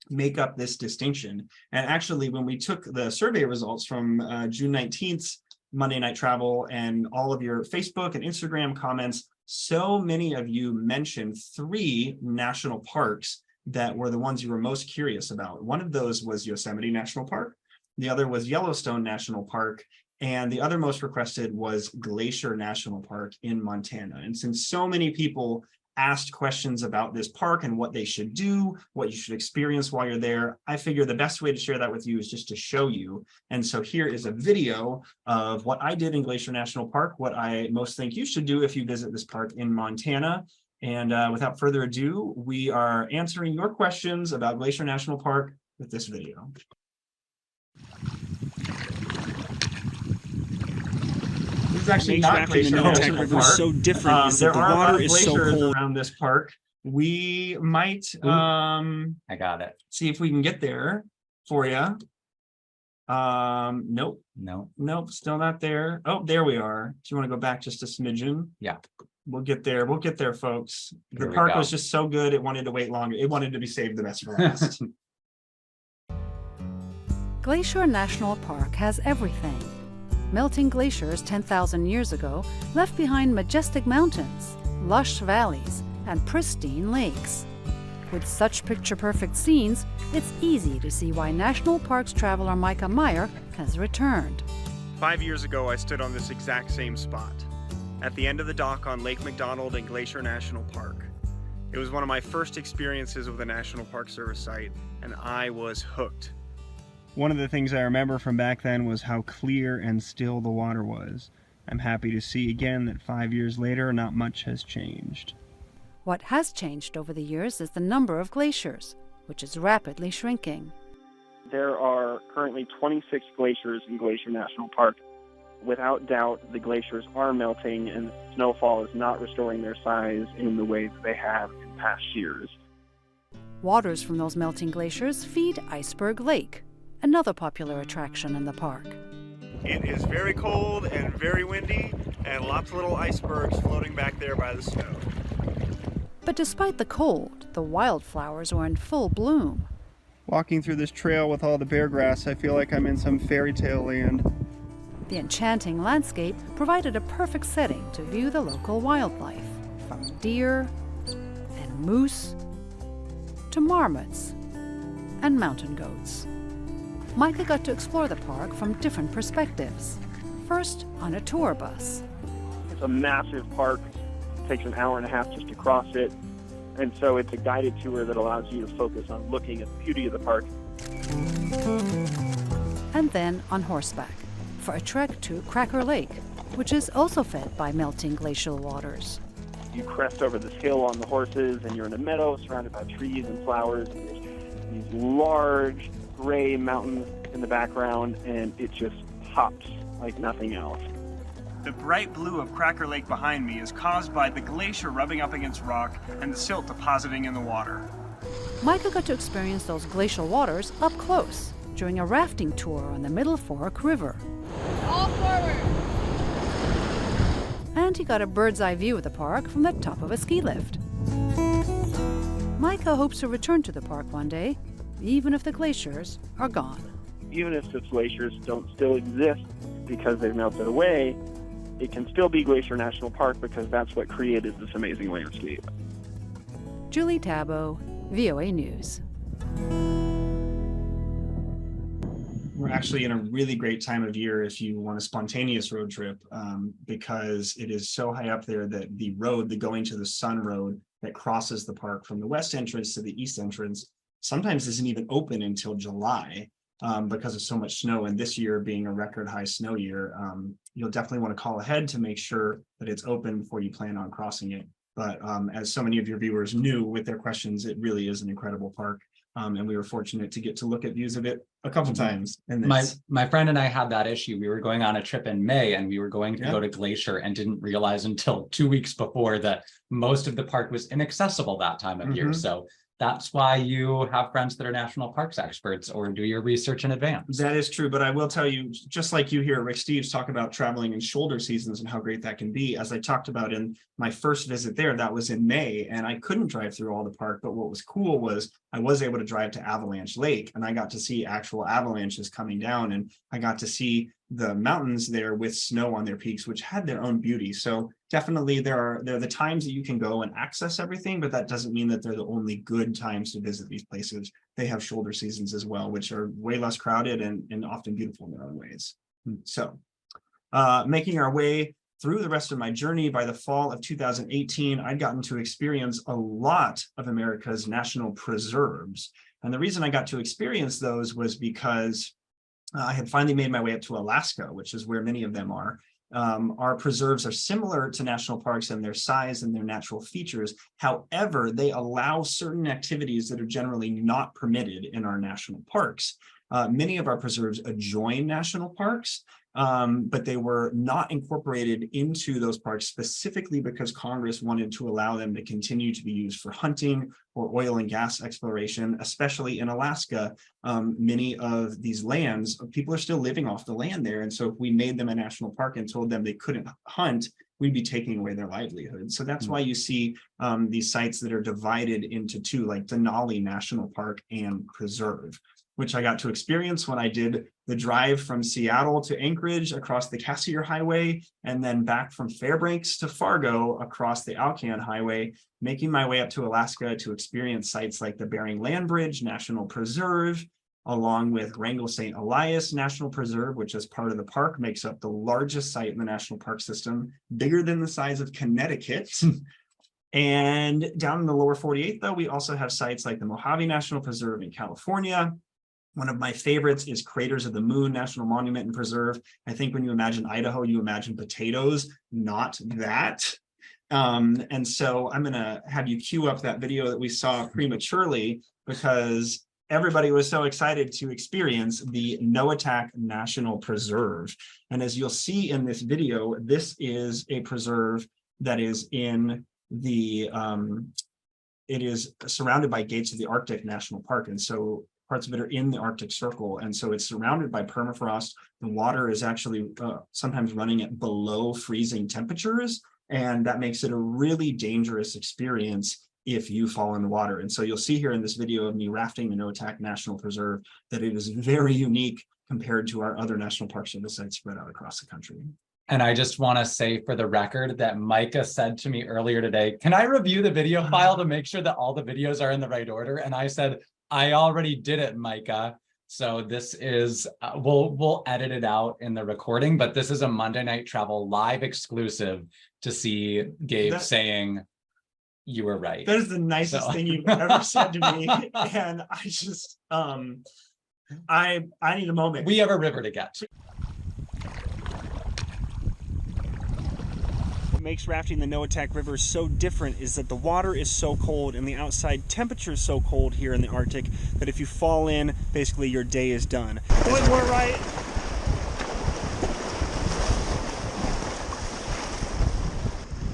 make up this distinction. And actually, when we took the survey results from June 19th, Monday Night Travel, and all of your Facebook and Instagram comments, so many of you mentioned 3 national parks that were the ones you were most curious about. One of those was Yosemite National Park. The other was Yellowstone National Park. And the other most requested was Glacier National Park in Montana. And since so many people asked questions about this park and what they should do, what you should experience while you're there, I figure the best way to share that with you is just to show you. And so here is a video of what I did in Glacier National Park, what I most think you should do if you visit this park in Montana. And without further ado, we are answering your questions about Glacier National Park with this video. This is actually not Glacier National Park. So different is that the water is so cold around this park. We might I got it. see if we can get there for you. Nope, still not there. Oh, there we are. Do you want to go back just a smidgen? Yeah. We'll get there, folks. The park was just so good, it wanted to wait longer. It wanted to be saved the best for last. Glacier National Park has everything. Melting glaciers 10,000 years ago left behind majestic mountains, lush valleys, and pristine lakes. With such picture-perfect scenes, it's easy to see why National Parks traveler Mikah Meyer has returned. 5 years ago, I stood on this exact same spot, at the end of the dock on Lake McDonald in Glacier National Park. It was one of my first experiences with a National Park Service site, and I was hooked. One of the things I remember from back then was how clear and still the water was. I'm happy to see again that 5 years later, not much has changed. What has changed over the years is the number of glaciers, which is rapidly shrinking. There are currently 26 glaciers in Glacier National Park. Without doubt, the glaciers are melting and snowfall is not restoring their size in the way that they have in past years. Waters from those melting glaciers feed Iceberg Lake, another popular attraction in the park. It is very cold and very windy, and lots of little icebergs floating back there by the snow. But despite the cold, the wildflowers are in full bloom. Walking through this trail with all the bear grass, I feel like I'm in some fairy tale land. The enchanting landscape provided a perfect setting to view the local wildlife, from deer and moose to marmots and mountain goats. Mikah got to explore the park from different perspectives. First, on a tour bus. It's a massive park. It takes an hour and a half just to cross it. And so it's a guided tour that allows you to focus on looking at the beauty of the park. And then on horseback for a trek to Cracker Lake, which is also fed by melting glacial waters. You crest over this hill on the horses, and you're in a meadow surrounded by trees and flowers. And there's these large gray mountains in the background, and it just pops like nothing else. The bright blue of Cracker Lake behind me is caused by the glacier rubbing up against rock and the silt depositing in the water. Micah got to experience those glacial waters up close during a rafting tour on the Middle Fork River. All forward. And he got a bird's eye view of the park from the top of a ski lift. Micah hopes to return to the park one day, even if the glaciers are gone. Even if the glaciers don't still exist because they've melted away, it can still be Glacier National Park because that's what created this amazing landscape. Julie Tabo, VOA News. We're actually in a really great time of year if you want a spontaneous road trip, because it is so high up there that the road, the Going to the Sun road that crosses the park from the west entrance to the east entrance, sometimes isn't even open until July because of so much snow. And this year being a record high snow year, you'll definitely want to call ahead to make sure that it's open before you plan on crossing it. But as so many of your viewers knew with their questions, it really is an incredible park. And we were fortunate to get to look at views of it a couple times. And my friend and I had that issue. We were going on a trip in May and we were going to go to Glacier and didn't realize until 2 weeks before that most of the park was inaccessible that time of year. So that's why you have friends that are national parks experts or do your research in advance. That is true. But I will tell you, just like you hear Rick Steves talk about traveling in shoulder seasons and how great that can be, as I talked about in my first visit there, that was in May, and I couldn't drive through all the park. But what was cool was I was able to drive to Avalanche Lake and I got to see actual avalanches coming down, and I got to see the mountains there with snow on their peaks, which had their own beauty. So definitely there are the times that you can go and access everything, but that doesn't mean that they're the only good times to visit these places. They have shoulder seasons as well, which are way less crowded and often beautiful in their own ways. So making our way through the rest of my journey, by the fall of 2018, I'd gotten to experience a lot of America's national preserves. And the reason I got to experience those was because I had finally made my way up to Alaska, which is where many of them are. Our preserves are similar to national parks in their size and their natural features. However, they allow certain activities that are generally not permitted in our national parks. Many of our preserves adjoin national parks, but they were not incorporated into those parks specifically because Congress wanted to allow them to continue to be used for hunting or oil and gas exploration, especially in Alaska. Many of these lands, people are still living off the land there. And so if we made them a national park and told them they couldn't hunt, we'd be taking away their livelihood. So that's why you see these sites that are divided into two, like Denali National Park and Preserve, which I got to experience when I did the drive from Seattle to Anchorage across the Cassiar Highway, and then back from Fairbanks to Fargo across the Alcan Highway, making my way up to Alaska to experience sites like the Bering Land Bridge National Preserve, along with Wrangell St. Elias National Preserve, which as part of the park makes up the largest site in the national park system, bigger than the size of Connecticut. And down in the lower 48, though, we also have sites like the Mojave National Preserve in California. One of my favorites is Craters of the Moon National Monument and Preserve. I think when you imagine Idaho, you imagine potatoes, not that. And so I'm going to have you cue up that video that we saw prematurely because everybody was so excited to experience the Noatak National Preserve. And as you'll see in this video, this is a preserve that is in the, it is surrounded by Gates of the Arctic National Park. And so parts of it are in the Arctic Circle. And so it's surrounded by permafrost. The water is actually sometimes running at below freezing temperatures. And that makes it a really dangerous experience if you fall in the water. And so you'll see here in this video of me rafting the Noatak National Preserve that it is very unique compared to our other national park service sites spread out across the country. And I just want to say for the record that Micah said to me earlier today, can I review the video file to make sure that all the videos are in the right order? And I said, I already did it, Micah. So this is, we'll edit it out in the recording, but this is a Monday Night Travel live exclusive to see Gabe saying, you were right. That is the nicest thing you've ever said to me. And I just, I need a moment. We have a river to get to. What makes rafting the Noatak River so different is that the water is so cold and the outside temperature is so cold here in the Arctic that if you fall in, basically your day is done. Going more right.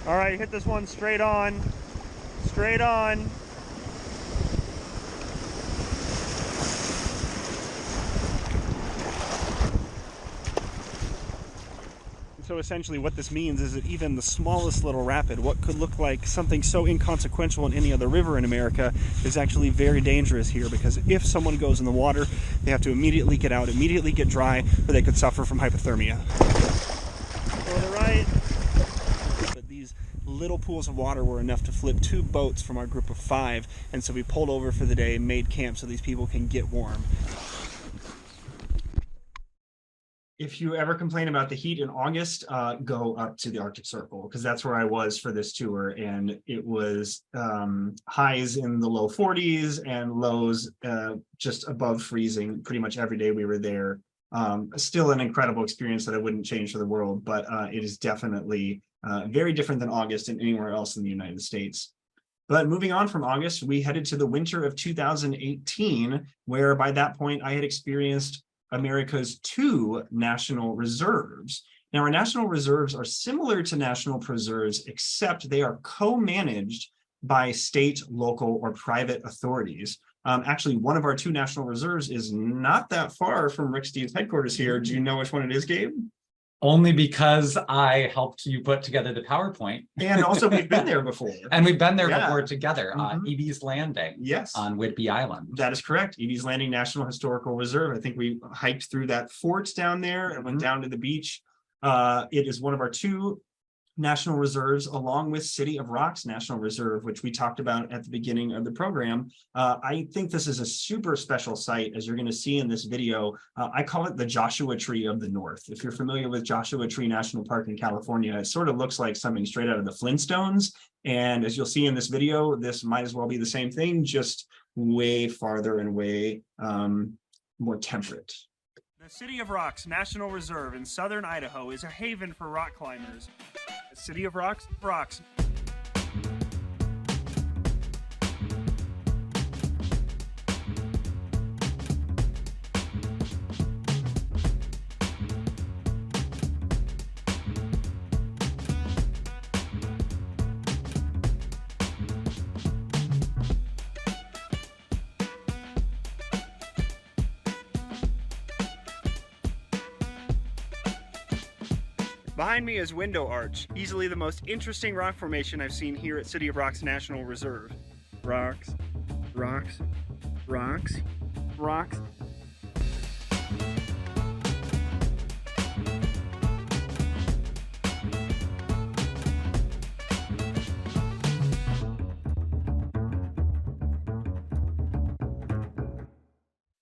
All right, hit this one straight on. Straight on. So essentially what this means is that even the smallest little rapid, what could look like something so inconsequential in any other river in America, is actually very dangerous here, because if someone goes in the water, they have to immediately get out, immediately get dry, or they could suffer from hypothermia. Go to the right. But these little pools of water were enough to flip 2 boats from our group of 5, and so we pulled over for the day and made camp so these people can get warm. If you ever complain about the heat in August, go up to the Arctic Circle, because that's where I was for this tour, and it was highs in the low 40s and lows just above freezing pretty much every day we were there. Still an incredible experience that I wouldn't change for the world, but it is definitely very different than August and anywhere else in the United States. But moving on from August, we headed to the winter of 2018, where by that point I had experienced America's 2 national reserves. Now, our national reserves are similar to national preserves, except they are co-managed by state, local, or private authorities. Actually, one of our 2 national reserves is not that far from Rick Steve's headquarters here. Do you know which one it is, Gabe? Only because I helped you put together the PowerPoint. And also we've been there before. And we've been there before together, Mhm. Evie's Landing. Yes. On Whidbey Island. That is correct. Evie's Landing National Historical Reserve. I think we hiked through that fort down there and went down to the beach. It is one of our 2 national reserves, along with City of Rocks National Reserve, which we talked about at the beginning of the program. I think this is a super special site, as you're going to see in this video. I call it the Joshua Tree of the North. If you're familiar with Joshua Tree National Park in California, it sort of looks like something straight out of the Flintstones. And as you'll see in this video, this might as well be the same thing, just way farther and way more temperate. The City of Rocks National Reserve in southern Idaho is a haven for rock climbers. The City of Rocks, rocks. Behind me is Window Arch, easily the most interesting rock formation I've seen here at City of Rocks National Reserve. Rocks, rocks, rocks, rocks.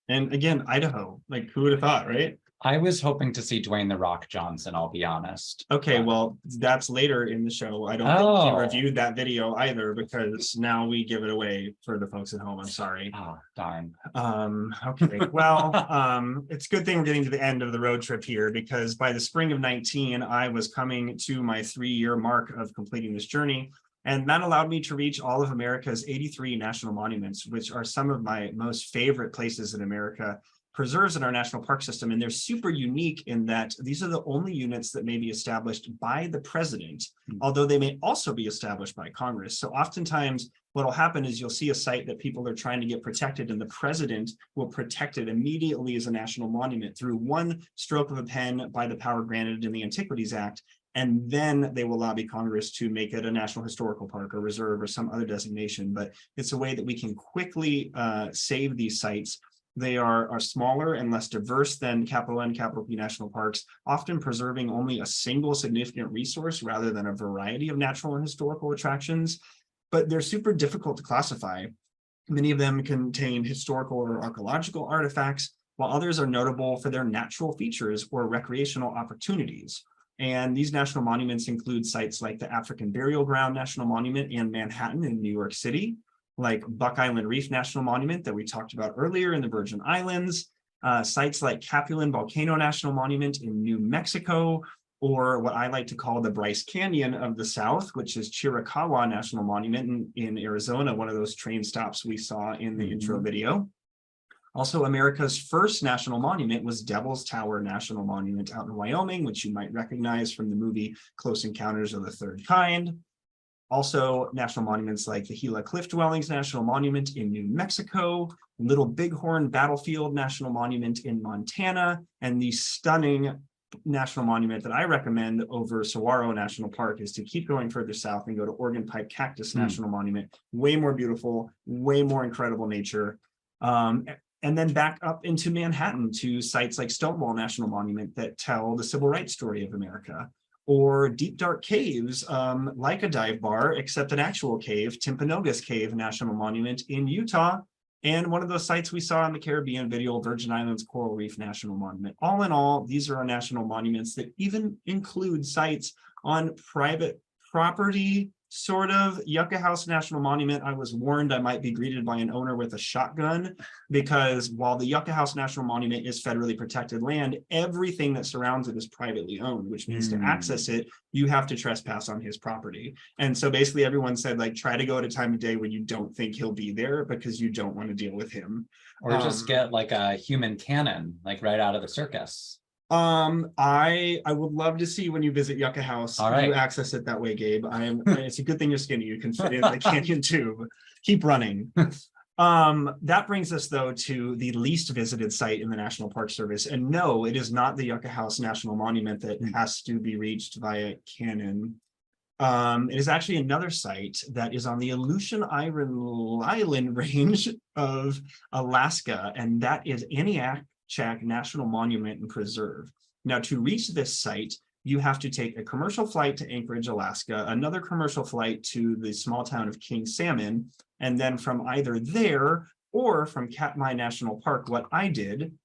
And again, Idaho, like who would have thought, right? I was hoping to see Dwayne "The Rock" Johnson, I'll be honest. Okay, well, that's later in the show. I don't think you reviewed that video either, because now we give it away for the folks at home. I'm sorry. Oh, darn. Okay, well, it's a good thing we're getting to the end of the road trip here, because by the spring of 19, I was coming to my 3-year mark of completing this journey. And that allowed me to reach all of America's 83 national monuments, which are some of my most favorite places in America, preserves in our national park system. And they're super unique in that these are the only units that may be established by the president, although they may also be established by Congress. So oftentimes what will happen is you'll see a site that people are trying to get protected, and the president will protect it immediately as a national monument through one stroke of a pen by the power granted in the Antiquities Act. And then they will lobby Congress to make it a national historical park or reserve or some other designation. But it's a way that we can quickly save these sites. They are smaller and less diverse than capital N, capital P national parks, often preserving only a single significant resource rather than a variety of natural and historical attractions. But they're super difficult to classify. Many of them contain historical or archaeological artifacts, while others are notable for their natural features or recreational opportunities. And these national monuments include sites like the African Burial Ground National Monument in Manhattan in New York City, like Buck Island Reef National Monument that we talked about earlier in the Virgin Islands, sites like Capulin Volcano National Monument in New Mexico, or what I like to call the Bryce Canyon of the South, which is Chiricahua National Monument in Arizona, one of those train stops we saw in the intro video. Also, America's first national monument was Devil's Tower National Monument out in Wyoming, which you might recognize from the movie Close Encounters of the Third Kind. Also, national monuments like the Gila Cliff Dwellings National Monument in New Mexico, Little Bighorn Battlefield National Monument in Montana, and the stunning national monument that I recommend over Saguaro National Park is to keep going further south and go to Organ Pipe Cactus National Monument. Way more beautiful, way more incredible nature. And then back up into Manhattan to sites like Stonewall National Monument that tell the civil rights story of America, or deep dark caves like a dive bar, except an actual cave, Timpanogos Cave National Monument in Utah, and one of those sites we saw in the Caribbean video, Virgin Islands Coral Reef National Monument. All in all, these are our national monuments that even include sites on private property, sort of. Yucca House National Monument, I was warned I might be greeted by an owner with a shotgun, because while the Yucca House National Monument is federally protected land, everything that surrounds it is privately owned, which means to access it, you have to trespass on his property. And so basically everyone said, like, try to go at a time of day when you don't think he'll be there, because you don't want to deal with him. Or just get like a human cannon, like right out of the circus. I would love to see when you visit Yucca House. All right. You access it that way, Gabe. It's a good thing you're skinny. You can fit in the canyon tube. Keep running. That brings us though to the least visited site in the National Park Service. And no, it is not the Yucca House National Monument that has to be reached via cannon. It is actually another site that is on the Aleutian Island range of Alaska, and that is Aniak National Monument and Preserve. Now, to reach this site, you have to take a commercial flight to Anchorage, Alaska, another commercial flight to the small town of King Salmon, and then from either there or from Katmai National Park, what I did,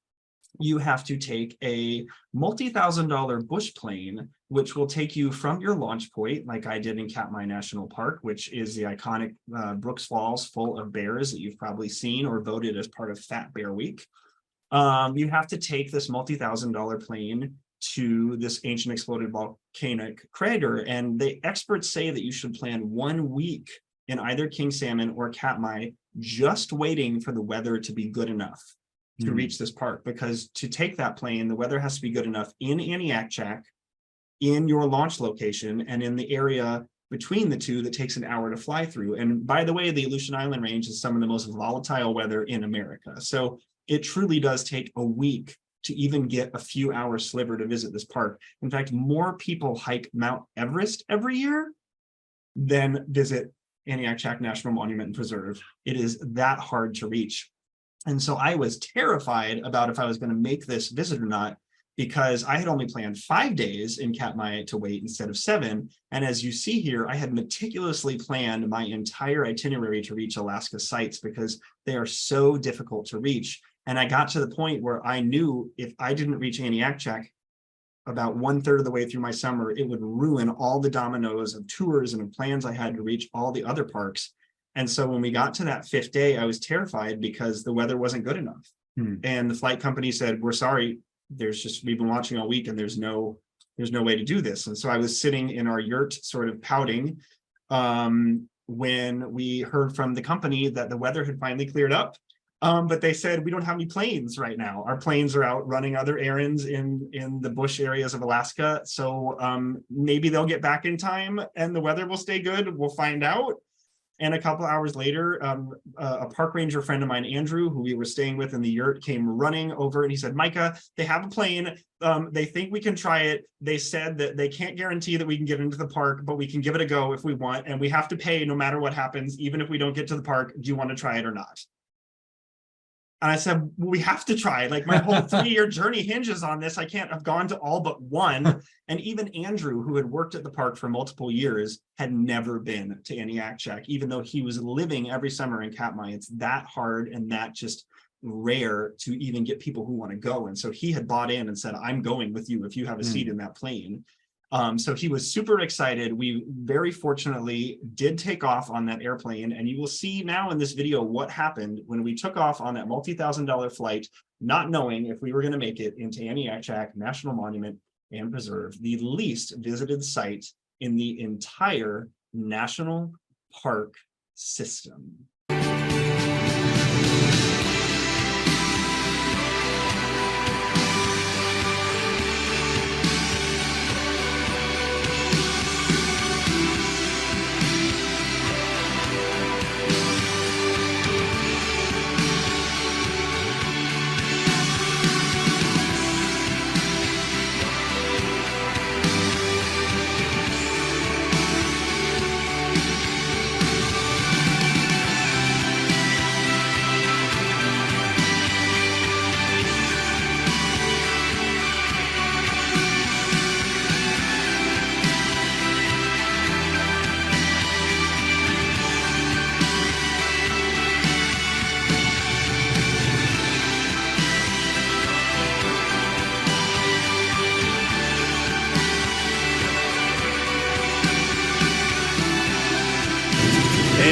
you have to take a multi-$1,000 bush plane, which will take you from your launch point, like I did in Katmai National Park, which is the iconic Brooks Falls full of bears that you've probably seen or voted as part of Fat Bear Week. You have to take this multi-$1,000 plane to this ancient exploded volcanic crater, and the experts say that you should plan 1 week in either King Salmon or Katmai, just waiting for the weather to be good enough to reach this park, because to take that plane, the weather has to be good enough in Aniakchak, in your launch location, and in the area between the two that takes an hour to fly through. And by the way, the Aleutian Island range is some of the most volatile weather in America. So it truly does take a week to even get a few hours sliver to visit this park. In fact, more people hike Mount Everest every year than visit Aniakchak National Monument and Preserve. It is that hard to reach. And so I was terrified about if I was going to make this visit or not, because I had only planned 5 days in Katmai to wait instead of 7. And as you see here, I had meticulously planned my entire itinerary to reach Alaska sites because they are so difficult to reach. And I got to the point where I knew if I didn't reach Aniakchak about 1/3 of the way through my summer, it would ruin all the dominoes of tours and of plans I had to reach all the other parks. And so when we got to that 5th day, I was terrified because the weather wasn't good enough. And the flight company said, we're sorry, we've been watching all week and there's no way to do this. And so I was sitting in our yurt sort of pouting when we heard from the company that the weather had finally cleared up. But they said, we don't have any planes right now. Our planes are out running other errands in the bush areas of Alaska. So maybe they'll get back in time and the weather will stay good. We'll find out. And a couple hours later, a park ranger friend of mine, Andrew, who we were staying with in the yurt, came running over and he said, Micah, they have a plane. They think we can try it. They said that they can't guarantee that we can get into the park, but we can give it a go if we want. And we have to pay no matter what happens, even if we don't get to the park. Do you want to try it or not? And I said, well, we have to try. Like my whole 3-year journey hinges on this. I can't have gone to all but one. And even Andrew, who had worked at the park for multiple years, had never been to Aniakchak, even though he was living every summer in Katmai. It's that hard and that just rare to even get people who want to go. And so he had bought in and said, I'm going with you if you have a seat in that plane. So he was super excited. We very fortunately did take off on that airplane, and you will see now in this video what happened when we took off on that multi-$1,000 flight, not knowing if we were going to make it into Aniakchak National Monument and Preserve, the least visited site in the entire national park system.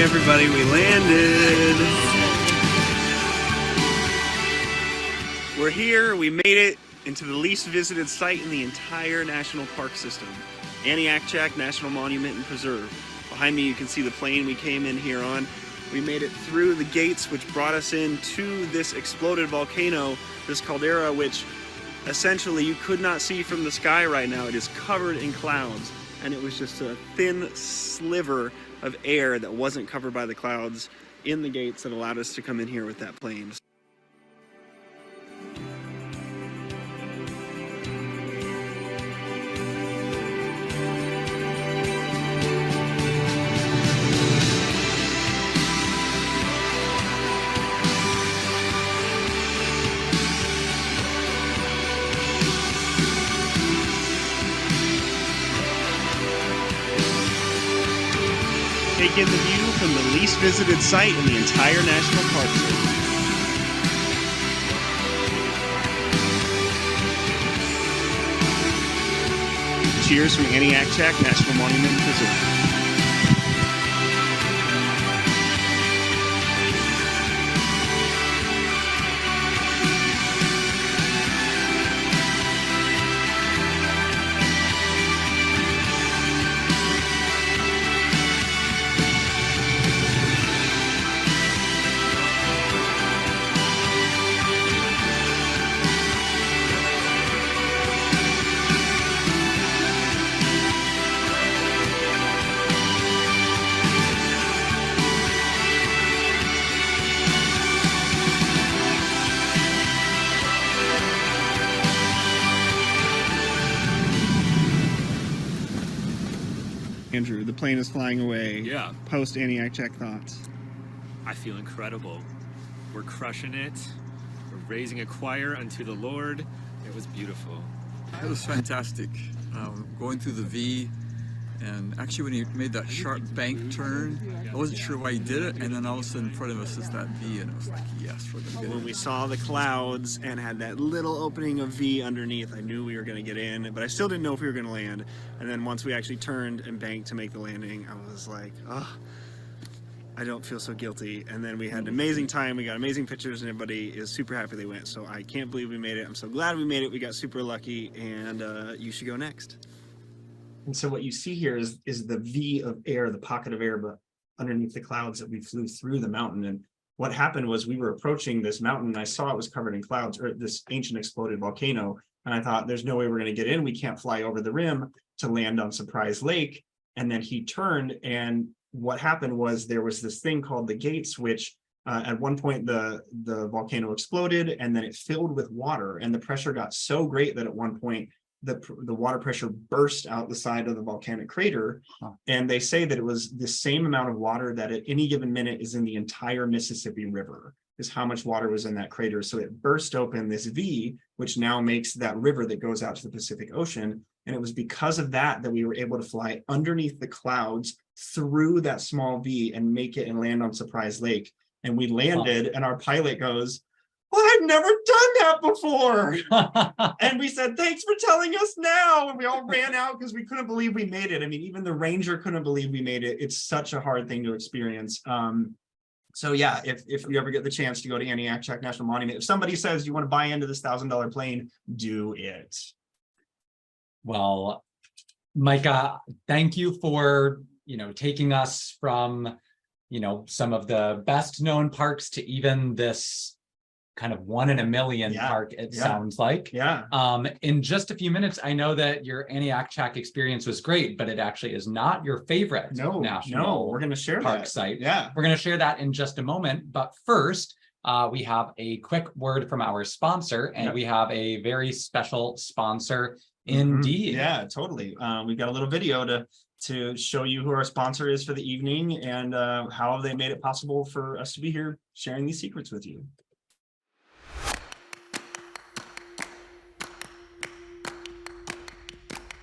everybody, we landed. We're here, we made it into the least visited site in the entire national park system, Aniakchak National Monument and Preserve. Behind me you can see the plane we came in here on. We made it through the gates which brought us into this exploded volcano, this caldera, which essentially you could not see from the sky right now. It is covered in clouds, and it was just a thin sliver of air that wasn't covered by the clouds in the gates that allowed us to come in here with that plane. Taking the view from the least visited site in the entire national park system. Cheers from Aniakchak National Monument and Preserve. Andrew, the plane is flying away. Yeah. Post Aniakchak thoughts. I feel incredible. We're crushing it. We're raising a choir unto the Lord. It was beautiful. It was fantastic. Going through the V, and actually when he made that sharp bank turn, I wasn't sure why he did it, and then all of a sudden in front of us is that V, and it was like, yes, we're gonna get When in. we saw the clouds and had that little opening of V underneath, I knew we were going to get in, but I still didn't know if we were going to land. And then once we actually turned and banked to make the landing, I was like, oh, I don't feel so guilty. And then we had an amazing time. We got amazing pictures, and everybody is super happy they went. So I can't believe we made it. I'm so glad we made it. We got super lucky, and you should go next. And so what you see here is the V of air, the pocket of air, but underneath the clouds that we flew through the mountain. And what happened was we were approaching this mountain, and I saw it was covered in clouds, or this ancient exploded volcano. And I thought, there's no way we're going to get in. We can't fly over the rim to land on Surprise Lake. And then he turned, and what happened was there was this thing called the gates, which at one point the volcano exploded, and then it filled with water, and the pressure got so great that at one point the water pressure burst out the side of the volcanic crater. And they say that it was the same amount of water that at any given minute is in the entire Mississippi River, is how much water was in that crater. So it burst open this V, which now makes that river that goes out to the Pacific Ocean. And it was because of that that we were able to fly underneath the clouds through that small V and make it and land on Surprise Lake. And we landed, and our pilot goes, well, I've never done that before. And we said, thanks for telling us now. And we all ran out because we couldn't believe we made it. I mean, even the ranger couldn't believe we made it. It's such a hard thing to experience. So yeah, if you ever get the chance to go to Aniakchak National Monument, if somebody says you want to buy into this $1,000 plane, do it. Well, Mikah, thank you for, taking us from, some of the best known parks to even this kind of 1 in a million park, sounds like. Yeah. In just a few minutes, I know that your Aniakchak experience was great, but it actually is not your favorite national we're going to share park that. site. Yeah. We're going to share that in just a moment. But first, we have a quick word from our sponsor, and we have a very special sponsor indeed. Yeah, totally. We've got a little video to show you who our sponsor is for the evening and how they made it possible for us to be here sharing these secrets with you.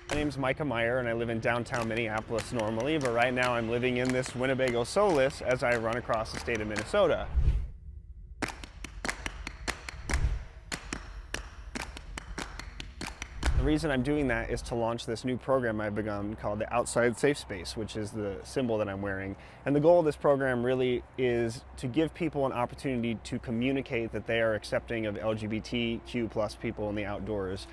My name's Mikah Meyer, and I live in downtown Minneapolis normally, but right now I'm living in this Winnebago Solus as I run across the state of Minnesota. The reason I'm doing that is to launch this new program I've begun called the Outside Safe Space, which is the symbol that I'm wearing. And the goal of this program really is to give people an opportunity to communicate that they are accepting of LGBTQ plus people in the outdoors.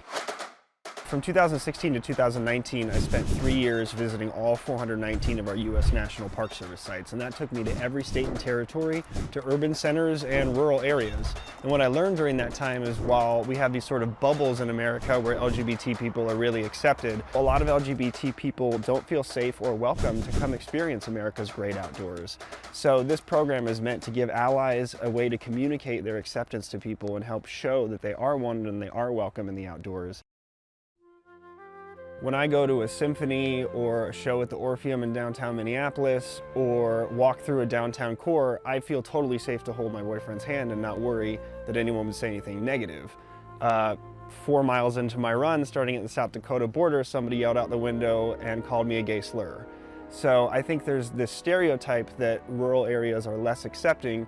From 2016 to 2019, I spent 3 years visiting all 419 of our U.S. National Park Service sites, and that took me to every state and territory, to urban centers and rural areas. And what I learned during that time is while we have these sort of bubbles in America where LGBT people are really accepted, a lot of LGBT people don't feel safe or welcome to come experience America's great outdoors. So this program is meant to give allies a way to communicate their acceptance to people and help show that they are wanted and they are welcome in the outdoors. When I go to a symphony or a show at the Orpheum in downtown Minneapolis or walk through a downtown core, I feel totally safe to hold my boyfriend's hand and not worry that anyone would say anything negative. 4 miles into my run, starting at the South Dakota border, somebody yelled out the window and called me a gay slur. So I think there's this stereotype that rural areas are less accepting,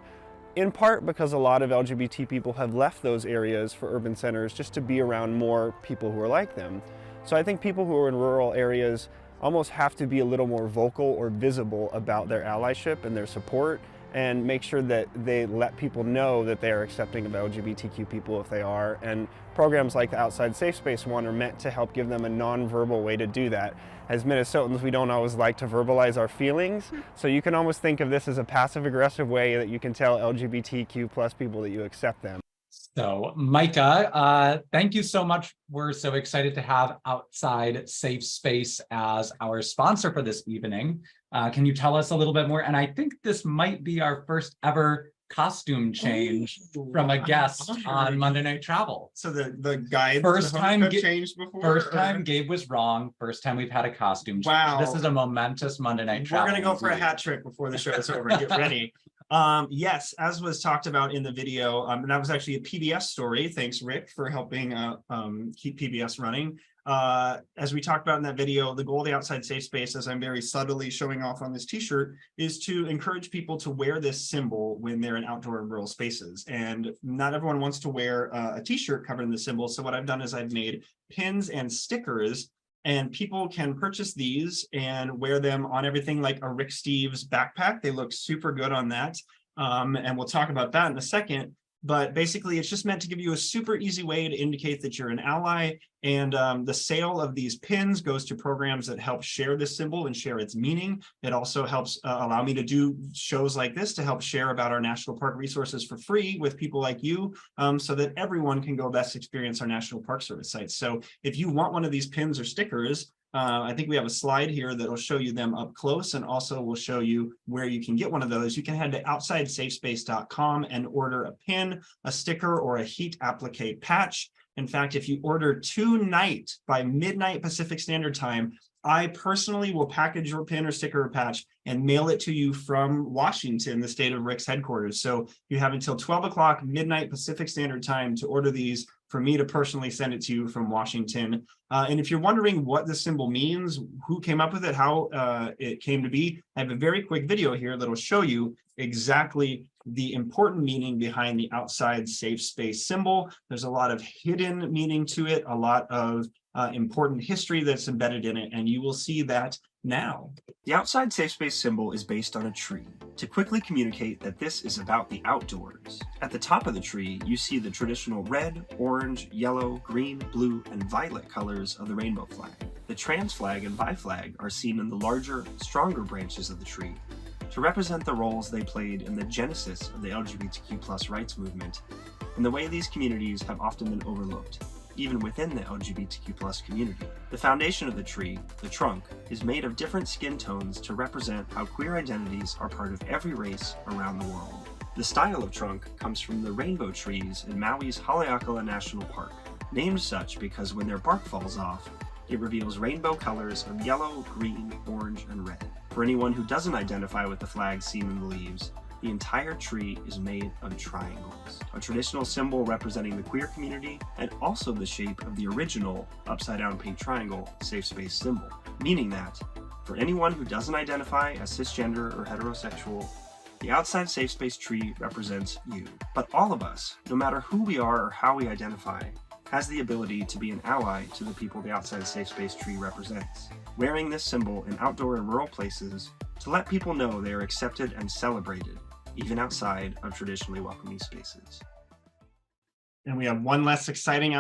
in part because a lot of LGBT people have left those areas for urban centers just to be around more people who are like them. So I think people who are in rural areas almost have to be a little more vocal or visible about their allyship and their support, and make sure that they let people know that they are accepting of LGBTQ people if they are. And programs like the Outside Safe Space one are meant to help give them a non-verbal way to do that. As Minnesotans, we don't always like to verbalize our feelings, so you can almost think of this as a passive-aggressive way that you can tell LGBTQ plus people that you accept them. So Mikah, thank you so much. We're so excited to have Outside Safe Space as our sponsor for this evening. Can you tell us a little bit more? And I think this might be our first ever costume change from a guest on Monday Night Travel. So the guide first time changed before? First time Gabe was wrong. First time we've had a costume change. Wow. This is a momentous Monday Night Travel. We're going to go for a hat trick before the show is over. Get ready. Yes, as was talked about in the video, and that was actually a PBS story. Thanks, Rick, for helping keep PBS running. As we talked about in that video, the goal of the Outside Safe Space, as I'm very subtly showing off on this t-shirt, is to encourage people to wear this symbol when they're in outdoor and rural spaces. And not everyone wants to wear a t-shirt covering the symbol. So what I've done is I've made pins and stickers, and people can purchase these and wear them on everything like a Rick Steves backpack. They look super good on that. And we'll talk about that in a second. But basically, it's just meant to give you a super easy way to indicate that you're an ally. And the sale of these pins goes to programs that help share this symbol and share its meaning. It also helps allow me to do shows like this to help share about our national park resources for free with people like you, so that everyone can go best experience our National Park Service sites. So if you want one of these pins or stickers, I think we have a slide here that will show you them up close, and also will show you where you can get one of those. You can head to outsideSafeSpace.com and order a pin, a sticker, or a heat applique patch. In fact, if you order tonight by midnight Pacific Standard Time, I personally will package your pin or sticker or patch and mail it to you from Washington, the state of Rick's headquarters. So you have until 12 o'clock midnight Pacific Standard Time to order these for me to personally send it to you from Washington. And if you're wondering what the symbol means, who came up with it, how it came to be, I have a very quick video here that'll show you exactly the important meaning behind the Outside Safe Space symbol. There's a lot of hidden meaning to it, a lot of important history that's embedded in it, and you will see that now. The Outside Safe Space symbol is based on a tree to quickly communicate that this is about the outdoors. At the top of the tree, you see the traditional red, orange, yellow, green, blue, and violet colors of the rainbow flag. The trans flag and bi flag are seen in the larger, stronger branches of the tree to represent the roles they played in the genesis of the LGBTQ+ rights movement, and the way these communities have often been overlooked, even within the LGBTQ+ community. The foundation of the tree, the trunk, is made of different skin tones to represent how queer identities are part of every race around the world. The style of trunk comes from the rainbow trees in Maui's Haleakala National Park, named such because when their bark falls off, it reveals rainbow colors of yellow, green, orange, and red. For anyone who doesn't identify with the flag seen in the leaves, the entire tree is made of triangles, a traditional symbol representing the queer community and also the shape of the original upside-down pink triangle safe space symbol, meaning that for anyone who doesn't identify as cisgender or heterosexual, the Outside Safe Space tree represents you. But all of us, no matter who we are or how we identify, has the ability to be an ally to the people the outside safe space tree represents, wearing this symbol in outdoor and rural places to let people know they are accepted and celebrated, even outside of traditionally welcoming spaces. And we have one last exciting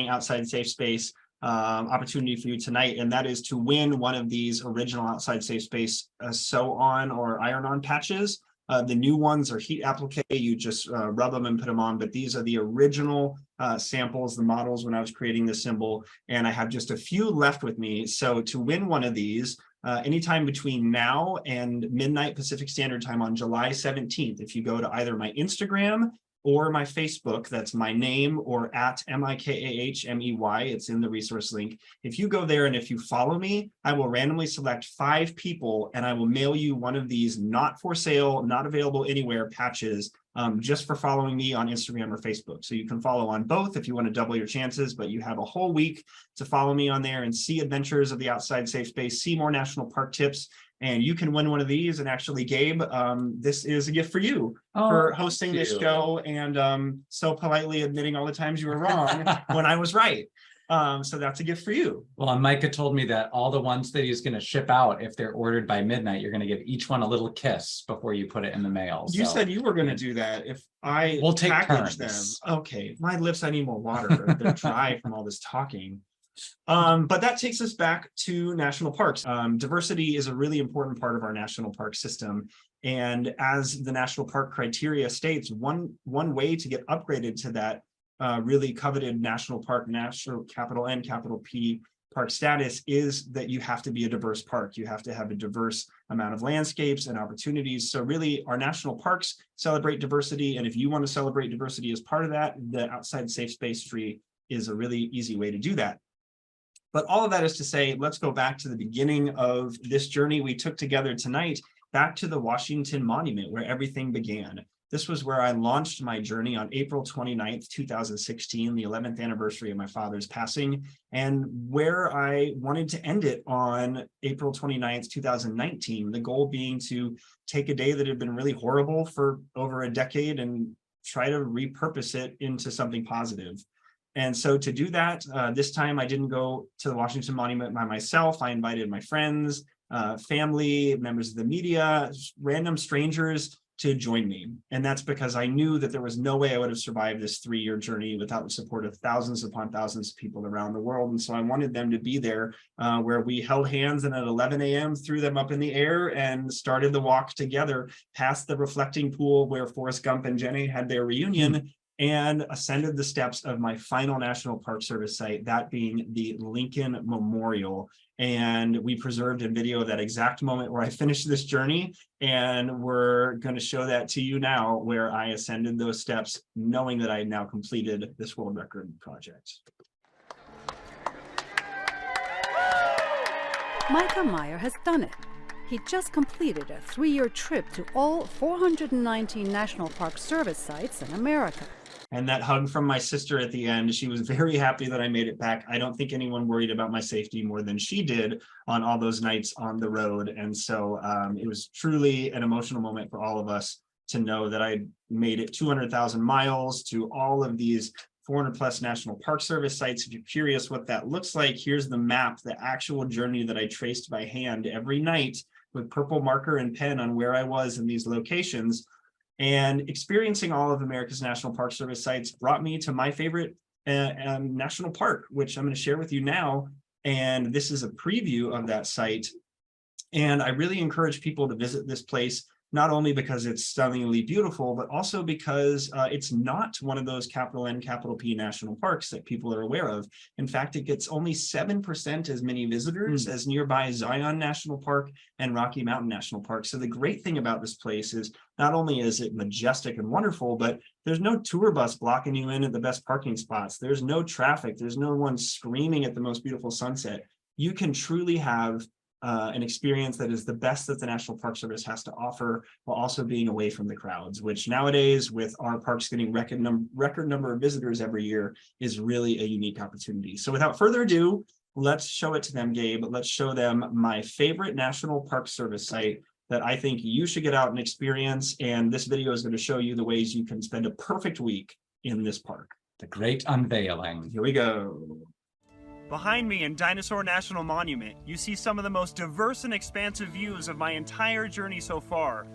outside safe space opportunity for you tonight, and that is to win one of these original outside safe space sew on or iron on patches. The new ones are heat applique. You just rub them and put them on, but these are the original samples, the models when I was creating this symbol, and I have just a few left with me. So to win one of these, anytime between now and midnight Pacific Standard Time on July 17th, if you go to either my Instagram or my Facebook, that's my name, or at MIKAHMEY, it's in the resource link. If you go there and if you follow me, I will randomly select 5 people and I will mail you one of these not for sale, not available anywhere patches, just for following me on Instagram or Facebook. So you can follow on both if you want to double your chances, but you have a whole week to follow me on there and see adventures of the outside safe space, see more national park tips, and you can win one of these. And actually, Gabe, this is a gift for you for hosting this show and so politely admitting all the times you were wrong when I was right. So that's a gift for you. Well, and Micah told me that all the ones that he's going to ship out, if they're ordered by midnight, you're going to give each one a little kiss before you put it in the mail. You said you were going to do that. If we'll take package turns. Them. Okay, my lips, I need more water. They're dry from all this talking. But that takes us back to national parks. Diversity is a really important part of our national park system. And as the national park criteria states, one way to get upgraded to that really coveted national park, national capital N, capital P park status is that you have to be a diverse park. You have to have a diverse amount of landscapes and opportunities. So really our national parks celebrate diversity. And if you want to celebrate diversity as part of that, the outside safe space tree is a really easy way to do that. But all of that is to say, let's go back to the beginning of this journey we took together tonight, back to the Washington Monument, where everything began. This was where I launched my journey on April 29th, 2016, the 11th anniversary of my father's passing, and where I wanted to end it on April 29th, 2019, the goal being to take a day that had been really horrible for over a decade and try to repurpose it into something positive. And so to do that, this time I didn't go to the Washington Monument by myself. I invited my friends, family, members of the media, random strangers to join me. And that's because I knew that there was no way I would have survived this 3-year journey without the support of thousands upon thousands of people around the world. And so I wanted them to be there where we held hands and at 11 a.m. threw them up in the air and started the walk together past the reflecting pool where Forrest Gump and Jenny had their reunion and ascended the steps of my final National Park Service site, that being the Lincoln Memorial. And we preserved a video of that exact moment where I finished this journey. And we're going to show that to you now, where I ascended those steps, knowing that I had now completed this world record project. Mikah Meyer has done it. He just completed a 3-year trip to all 419 National Park Service sites in America. And that hug from my sister at the end, she was very happy that I made it back. I don't think anyone worried about my safety more than she did on all those nights on the road. And so it was truly an emotional moment for all of us to know that I made it 200,000 miles to all of these 400 plus National Park Service sites. If you're curious what that looks like, here's the map, the actual journey that I traced by hand every night with purple marker and pen on where I was in these locations. And experiencing all of America's National Park Service sites brought me to my favorite national park, which I'm going to share with you now. And this is a preview of that site. And I really encourage people to visit this place, not only because it's stunningly beautiful, but also because it's not one of those capital N, capital P national parks that people are aware of. In fact, it gets only 7% as many visitors as nearby Zion National Park and Rocky Mountain National Park. So the great thing about this place is not only is it majestic and wonderful, but there's no tour bus blocking you in at the best parking spots. There's no traffic. There's no one screaming at the most beautiful sunset. You can truly have an experience that is the best that the National Park Service has to offer, while also being away from the crowds, which nowadays, with our parks getting record number of visitors every year, is really a unique opportunity. So without further ado, let's show it to them, Gabe. Let's show them my favorite National Park Service site that I think you should get out and experience. And this video is going to show you the ways you can spend a perfect week in this park. The great unveiling. Here we go. Behind me in Dinosaur National Monument, you see some of the most diverse and expansive views of my entire journey so far.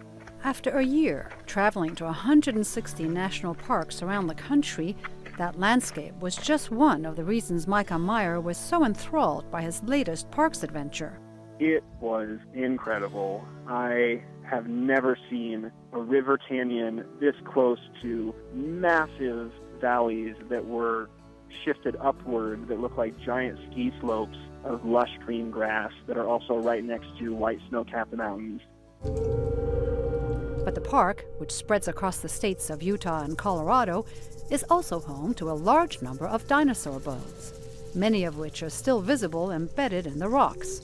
After a year traveling to 160 national parks around the country, that landscape was just one of the reasons Mikah Meyer was so enthralled by his latest parks adventure. It was incredible. I have never seen a river canyon this close to massive valleys that were shifted upward that look like giant ski slopes of lush green grass that are also right next to white snow-capped mountains. But the park, which spreads across the states of Utah and Colorado, is also home to a large number of dinosaur bones, many of which are still visible embedded in the rocks.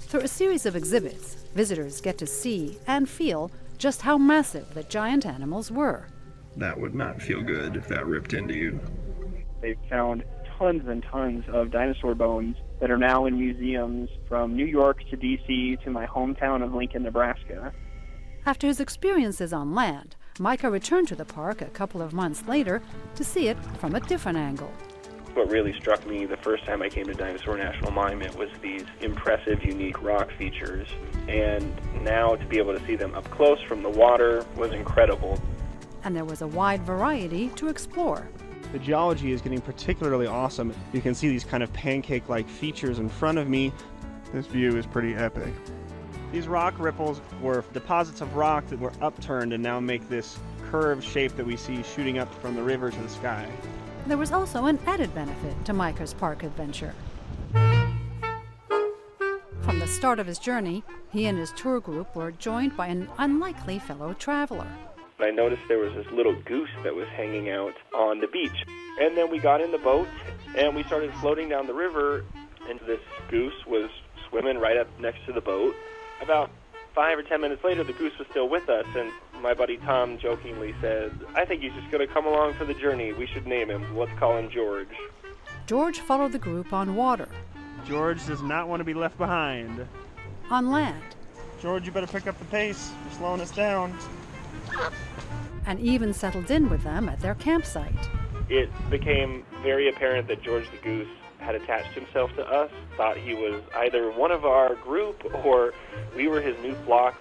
Through a series of exhibits, visitors get to see and feel just how massive the giant animals were. That would not feel good if that ripped into you. They've found tons and tons of dinosaur bones that are now in museums from New York to D.C. to my hometown of Lincoln, Nebraska. After his experiences on land, Mikah returned to the park a couple of months later to see it from a different angle. What really struck me the first time I came to Dinosaur National Monument was these impressive, unique rock features. And now to be able to see them up close from the water was incredible. And there was a wide variety to explore. The geology is getting particularly awesome. You can see these kind of pancake-like features in front of me. This view is pretty epic. These rock ripples were deposits of rock that were upturned and now make this curved shape that we see shooting up from the river to the sky. There was also an added benefit to Mikah's park adventure. From the start of his journey, he and his tour group were joined by an unlikely fellow traveler. I noticed there was this little goose that was hanging out on the beach. And then we got in the boat and we started floating down the river, and this goose was swimming right up next to the boat. About 5 or 10 minutes later, the goose was still with us, and my buddy Tom jokingly said, "I think he's just going to come along for the journey. We should name him. Let's call him George." George followed the group on water. George does not want to be left behind. On land. George, you better pick up the pace. You're slowing us down. And even settled in with them at their campsite. It became very apparent that George the goose had attached himself to us, thought he was either one of our group or we were his new flock.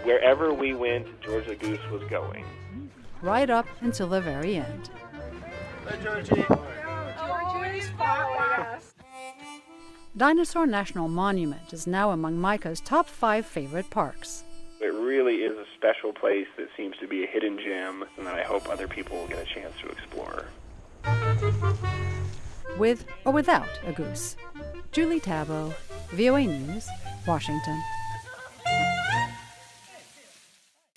Wherever we went, George the goose was going. Right up until the very end. Hey, Georgie. Georgie's following us. Dinosaur National Monument is now among Mikah's top 5 favorite parks. It really is a special place that seems to be a hidden gem and that I hope other people will get a chance to explore. With or without a goose. Julie Tabo, VOA News, Washington.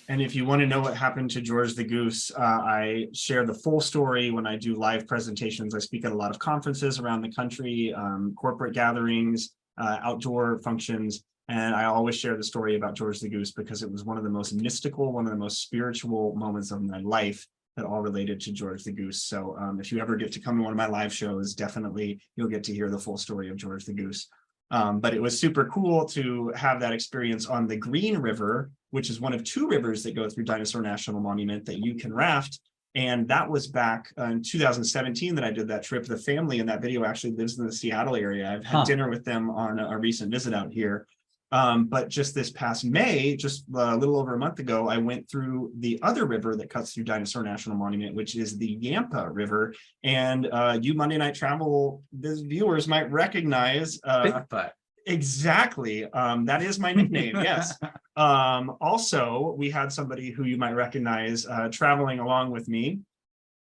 And if you want to know what happened to George the goose, I share the full story when I do live presentations. I speak at a lot of conferences around the country, corporate gatherings, outdoor functions. And I always share the story about George the goose because it was one of the most mystical, one of the most spiritual moments of my life that all related to George the goose. So if you ever get to come to one of my live shows, definitely you'll get to hear the full story of George the goose. But it was super cool to have that experience on the Green River, which is one of 2 rivers that go through Dinosaur National Monument that you can raft. And that was back in 2017 that I did that trip. The family in that video actually lives in the Seattle area. I've had dinner with them on a recent visit out here. But just this past May, just a little over a month ago, I went through the other river that cuts through Dinosaur National Monument, which is the Yampa River. And you Monday Night Travel viewers might recognize Bigfoot. Exactly. That is my nickname. Yes. Also, we had somebody who you might recognize traveling along with me.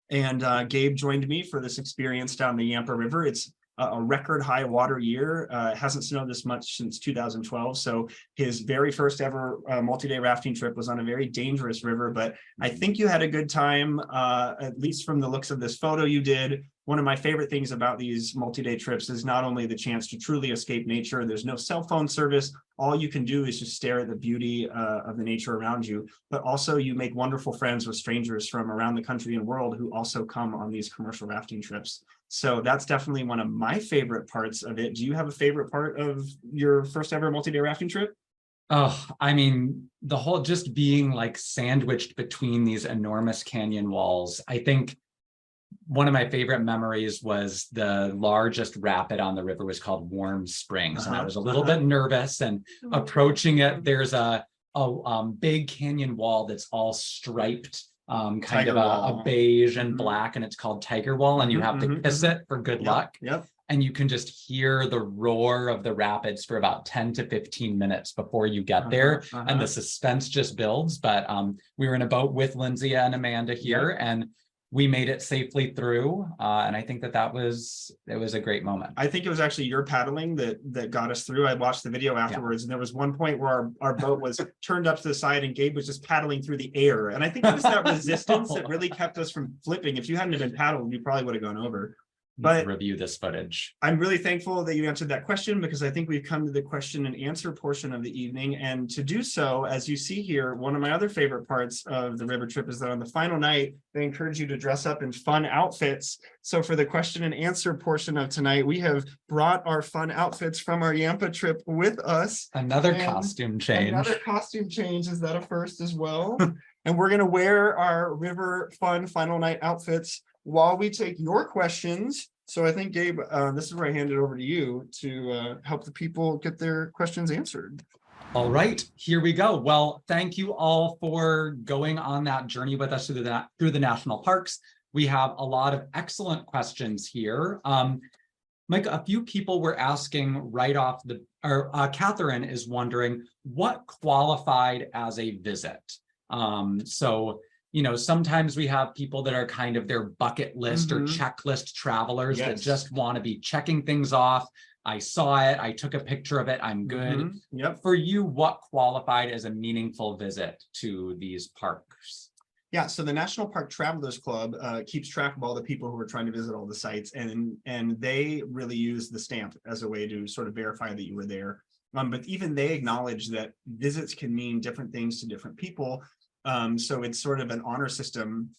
And Gabe joined me for this experience down the Yampa River. It's a record high water year. It hasn't snowed this much since 2012. So his very first ever multi-day rafting trip was on a very dangerous river, but I think you had a good time, at least from the looks of this photo you did. One of my favorite things about these multi-day trips is not only the chance to truly escape nature, there's no cell phone service. All you can do is just stare at the beauty of the nature around you, but also you make wonderful friends with strangers from around the country and world who also come on these commercial rafting trips. So that's definitely one of my favorite parts of it. Do you have a favorite part of your first ever multi-day rafting trip? Oh, I mean, the whole just being like sandwiched between these enormous canyon walls. I think one of my favorite memories was the largest rapid on the river was called Warm Springs. And I was a little bit nervous and approaching it. There's a big canyon wall that's all striped, kind of a beige and black, and it's called Tiger Wall. And you have to kiss it for good luck. And you can just hear the roar of the rapids for about 10 to 15 minutes before you get there. And the suspense just builds. But we were in a boat with Lindsay and Amanda here, and we made it safely through. And I think it was a great moment. I think it was actually your paddling that got us through. I watched the video afterwards, and there was one point where our boat was turned up to the side and Gabe was just paddling through the air. And I think it was that resistance that really kept us from flipping. If you hadn't been paddled, you probably would have gone over. But review this footage. I'm really thankful that you answered that question, because I think we've come to the question and answer portion of the evening. And to do so, as you see here, one of my other favorite parts of the river trip is that on the final night, they encourage you to dress up in fun outfits. So for the question and answer portion of tonight, we have brought our fun outfits from our Yampa trip with us. Another costume change. Another costume change. Is that a first as well? And we're going to wear our river fun final night outfits while we take your questions. So I think, Gabe, this is where I hand it over to you to help the people get their questions answered. All right, here we go. Well, thank you all for going on that journey with us through the national parks. We have a lot of excellent questions here. Mike, a few people were asking right off Catherine is wondering what qualified as a visit. So, sometimes we have people that are kind of their bucket list or checklist travelers that just want to be checking things off. I saw it, I took a picture of it, I'm good. For you, what qualified as a meaningful visit to these parks? Yeah, so the National Park Travelers Club keeps track of all the people who are trying to visit all the sites, and they really use the stamp as a way to sort of verify that you were there. But even they acknowledge that visits can mean different things to different people. So it's sort of an honor system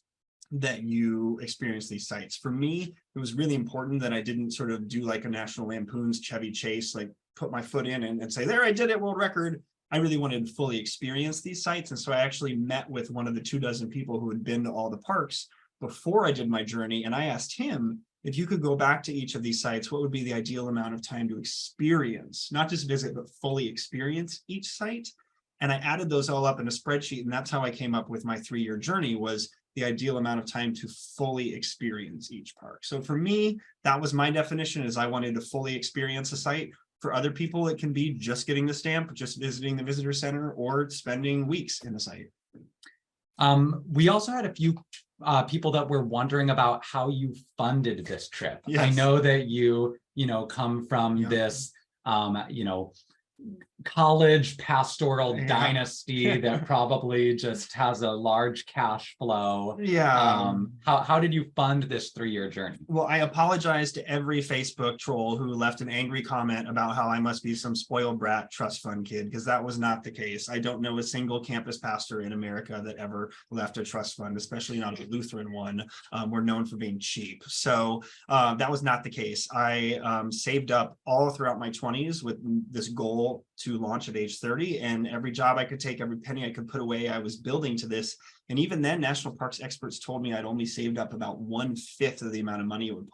that you experience these sites. For me, it was really important that I didn't sort of do like a National Lampoon's Chevy Chase, like put my foot in and say, there, I did it, world record. I really wanted to fully experience these sites. And so I actually met with one of the 24 people who had been to all the parks before I did my journey. And I asked him, if you could go back to each of these sites, what would be the ideal amount of time to experience, not just visit, but fully experience each site? And I added those all up in a spreadsheet, and that's how I came up with my 3-year journey, was the ideal amount of time to fully experience each park. So for me, that was my definition, is I wanted to fully experience a site. For other people, it can be just getting the stamp, just visiting the visitor center, or spending weeks in the site. We also had a few people that were wondering about how you funded this trip. I know that you come from this, college pastoral dynasty that probably just has a large cash flow. How did you fund this 3-year journey? Well, I apologize to every Facebook troll who left an angry comment about how I must be some spoiled brat trust fund kid, because that was not the case. I don't know a single campus pastor in America that ever left a trust fund, especially not a Lutheran one. We're known for being cheap. So that was not the case. I saved up all throughout my 20s with this goal to launch at age 30, and every job I could take, every penny I could put away, I was building to this. And even then, national parks experts told me I'd only saved up about 1/5 of the amount of money it would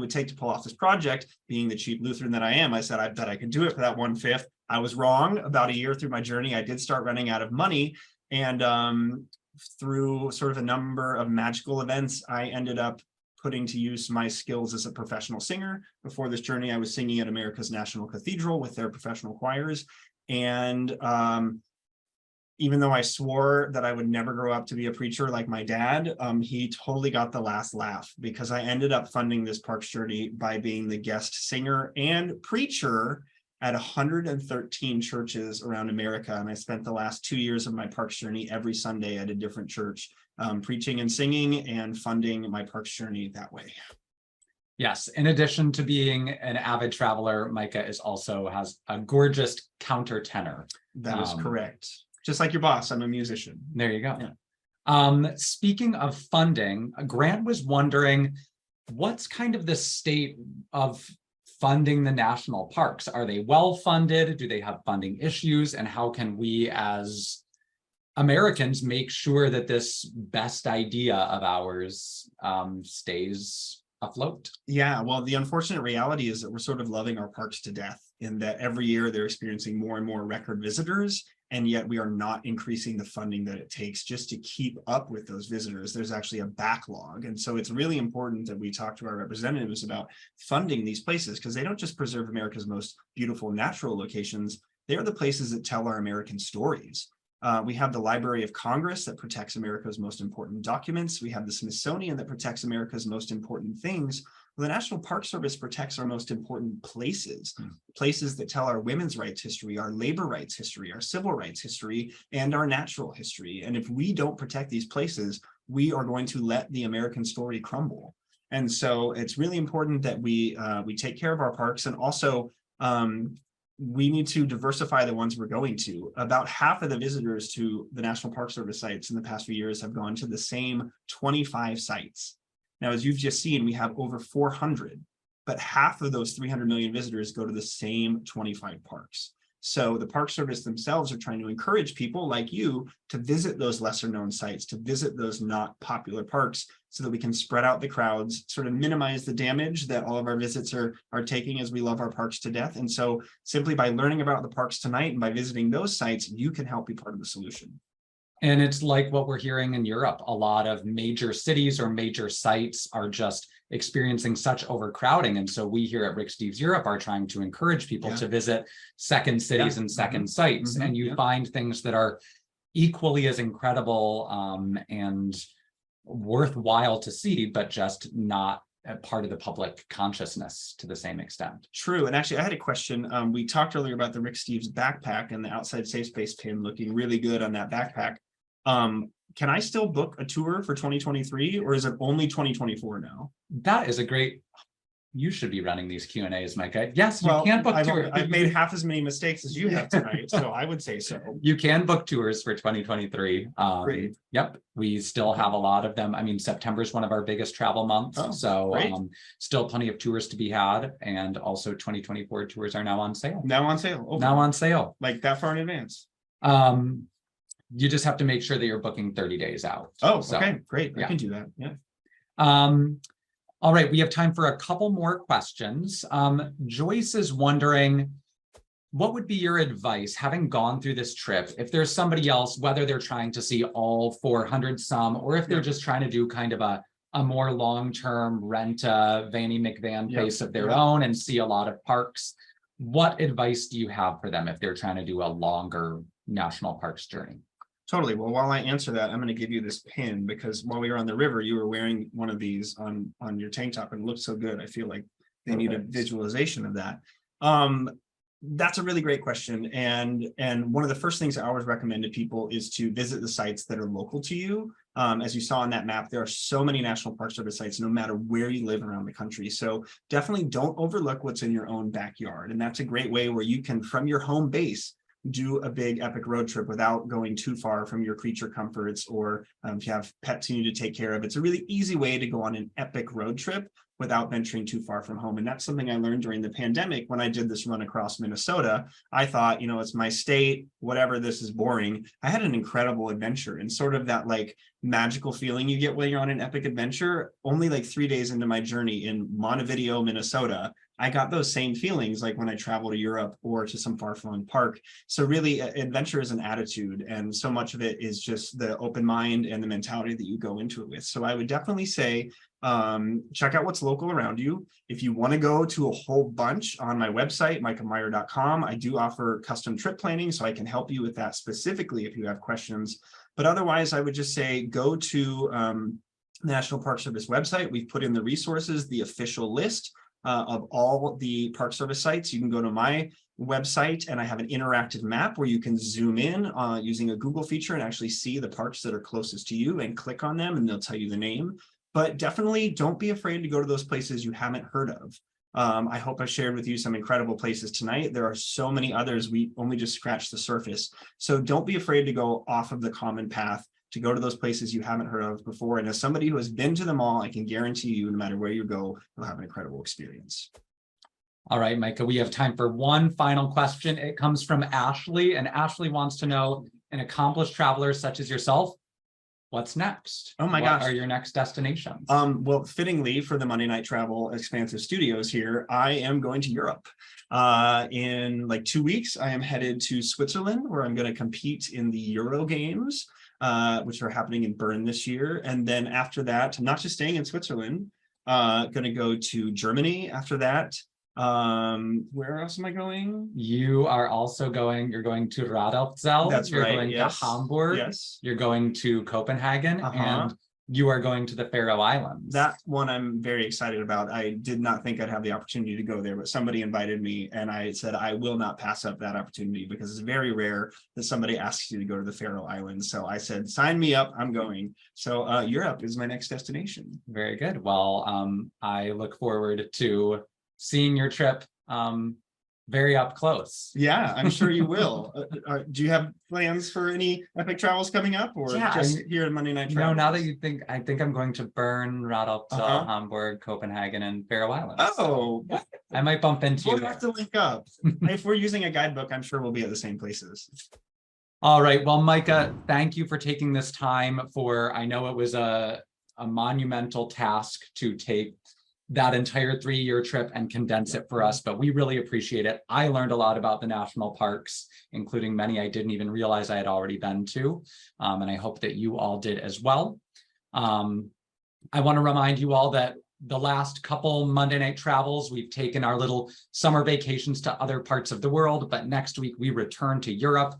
take to pull off this project. Being the cheap Lutheran that I am, I said I bet I could do it for that 1/5. I was wrong. About a year through my journey, I did start running out of money, and through sort of a number of magical events, I ended up putting to use my skills as a professional singer. Before this journey, I was singing at America's National Cathedral with their professional choirs. And even though I swore that I would never grow up to be a preacher like my dad, he totally got the last laugh, because I ended up funding this parks journey by being the guest singer and preacher at 113 churches around America. And I spent the last 2 years of my parks journey every Sunday at a different church, preaching and singing and funding my parks journey that way. Yes, in addition to being an avid traveler, Mikah has a gorgeous countertenor. That is correct. Just like your boss, I'm a musician. There you go. Yeah. Speaking of funding, Grant was wondering, what's kind of the state of funding the national parks? Are they well funded? Do they have funding issues? And how can we as Americans make sure that this best idea of ours stays afloat? Yeah, well, the unfortunate reality is that we're sort of loving our parks to death, in that every year they're experiencing more and more record visitors, and yet we are not increasing the funding that it takes just to keep up with those visitors. There's actually a backlog. And so it's really important that we talk to our representatives about funding these places, because they don't just preserve America's most beautiful natural locations, they are the places that tell our American stories. We have the Library of Congress that protects America's most important documents. We have the Smithsonian that protects America's most important things. Well, the National Park Service protects our most important places, places that tell our women's rights history, our labor rights history, our civil rights history, and our natural history. And if we don't protect these places, we are going to let the American story crumble. And so it's really important that we take care of our parks, and also we need to diversify the ones we're going to. About half of the visitors to the National Park Service sites in the past few years have gone to the same 25 sites. Now, as you've just seen, we have over 400, but half of those 300 million visitors go to the same 25 parks. So the Park Service themselves are trying to encourage people like you to visit those lesser known sites, to visit those not popular parks, so that we can spread out the crowds, sort of minimize the damage that all of our visits are taking as we love our parks to death. And so simply by learning about the parks tonight and by visiting those sites, you can help be part of the solution. And it's like what we're hearing in Europe. A lot of major cities or major sites are just experiencing such overcrowding. And so we here at Rick Steves Europe are trying to encourage people to visit second cities and second sites. And you find things that are equally as incredible and worthwhile to see, but just not a part of the public consciousness to the same extent. True. And actually, I had a question. We talked earlier about the Rick Steves backpack and the outside safe space pin looking really good on that backpack. Can I still book a tour for 2023, or is it only 2024 now? That is a great, you should be running these Q&As, Micah. Yes, you can book tours. I've made half as many mistakes as you have tonight, so I would say so. You can book tours for 2023. Great. Yep, we still have a lot of them. I mean, September is one of our biggest travel months, so still plenty of tours to be had, and also 2024 tours are now on sale. Now on sale. Okay. Now on sale. Like that far in advance. You just have to make sure that you're booking 30 days out. Oh, so, okay, great. I can do that. Yeah. All right, we have time for a couple more questions. Joyce is wondering, what would be your advice, having gone through this trip, if there's somebody else, whether they're trying to see all 400 some, or if they're just trying to do kind of a more long-term rent a Vanny McVan place of their own and see a lot of parks, what advice do you have for them if they're trying to do a longer national parks journey? Totally. Well, while I answer that, I'm going to give you this pin, because while we were on the river, you were wearing one of these on your tank top and it looked so good. I feel like they need a visualization of that. That's a really great question. And one of the first things I always recommend to people is to visit the sites that are local to you. As you saw on that map, there are so many National Park Service sites, no matter where you live around the country. So definitely don't overlook what's in your own backyard. And that's a great way where you can, from your home base, do a big epic road trip without going too far from your creature comforts, or if you have pets you need to take care of. It's a really easy way to go on an epic road trip without venturing too far from home. And that's something I learned during the pandemic when I did this run across Minnesota. I thought, it's my state, whatever, this is boring. I had an incredible adventure, and sort of that like magical feeling you get when you're on an epic adventure. Only like 3 days into my journey in Montevideo, Minnesota, I got those same feelings like when I travel to Europe or to some far-flung park. So really, adventure is an attitude, and so much of it is just the open mind and the mentality that you go into it with. So I would definitely say, check out what's local around you. If you want to go to a whole bunch, on my website, mikahmeyer.com, I do offer custom trip planning, so I can help you with that specifically if you have questions. But otherwise, I would just say go to the National Park Service website. We've put in the resources, the official list of all the Park Service sites. You can go to my website, and I have an interactive map where you can zoom in using a Google feature and actually see the parks that are closest to you and click on them, and they'll tell you the name. But definitely don't be afraid to go to those places you haven't heard of. I hope I've shared with you some incredible places tonight. There are so many others. We only just scratched the surface. So don't be afraid to go off of the common path, to go to those places you haven't heard of before. And as somebody who has been to them all, I can guarantee you, no matter where you go, you'll have an incredible experience. All right, Micah, we have time for one final question. It comes from Ashley, and Ashley wants to know, an accomplished traveler such as yourself, what's next? Oh my What gosh. are your next destinations? Well, fittingly for the Monday Night Travel Expansive Studios here, I am going to Europe. In like 2 weeks, I am headed to Switzerland, where I'm going to compete in the Euro Games, which are happening in Bern this year. And then after that, I'm not just staying in Switzerland, going to go to Germany after that. Where else am I going? You're going to Radolfzell. That's you're right, going yes. to Hamburg. Yes. You're going to Copenhagen, and you are going to the Faroe Islands. That one I'm very excited about. I did not think I'd have the opportunity to go there, but somebody invited me and I said I will not pass up that opportunity because it's very rare that somebody asks you to go to the Faroe Islands. So I said, sign me up, I'm going. So Europe is my next destination. Very good. Well, I look forward to seeing your trip very up close. Yeah, I'm sure you will. Do you have plans for any epic travels coming up, or just here at Monday Night Travel? No, now that you think, I think I'm going to Bern, Radolfzell, Hamburg, Copenhagen, and Faroe Islands. Oh, so I might bump into you. We'll have to link up. If we're using a guidebook, I'm sure we'll be at the same places. All right. Well, Mikah, thank you for taking this time I know it was a monumental task to take that entire 3-year trip and condense it for us, but we really appreciate it. I learned a lot about the national parks, including many I didn't even realize I had already been to, and I hope that you all did as well. I want to remind you all that the last couple Monday Night Travels, we've taken our little summer vacations to other parts of the world, but next week we return to Europe.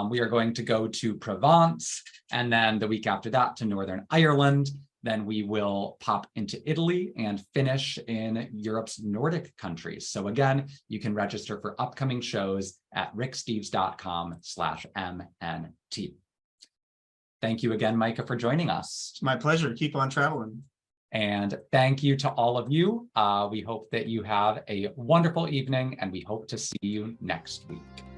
We are going to go to Provence, and then the week after that to Northern Ireland. Then we will pop into Italy and finish in Europe's Nordic countries. So again, you can register for upcoming shows at ricksteves.com/MNT. Thank you again, Mikah, for joining us. It's my pleasure. Keep on traveling. And thank you to all of you. We hope that you have a wonderful evening, and we hope to see you next week.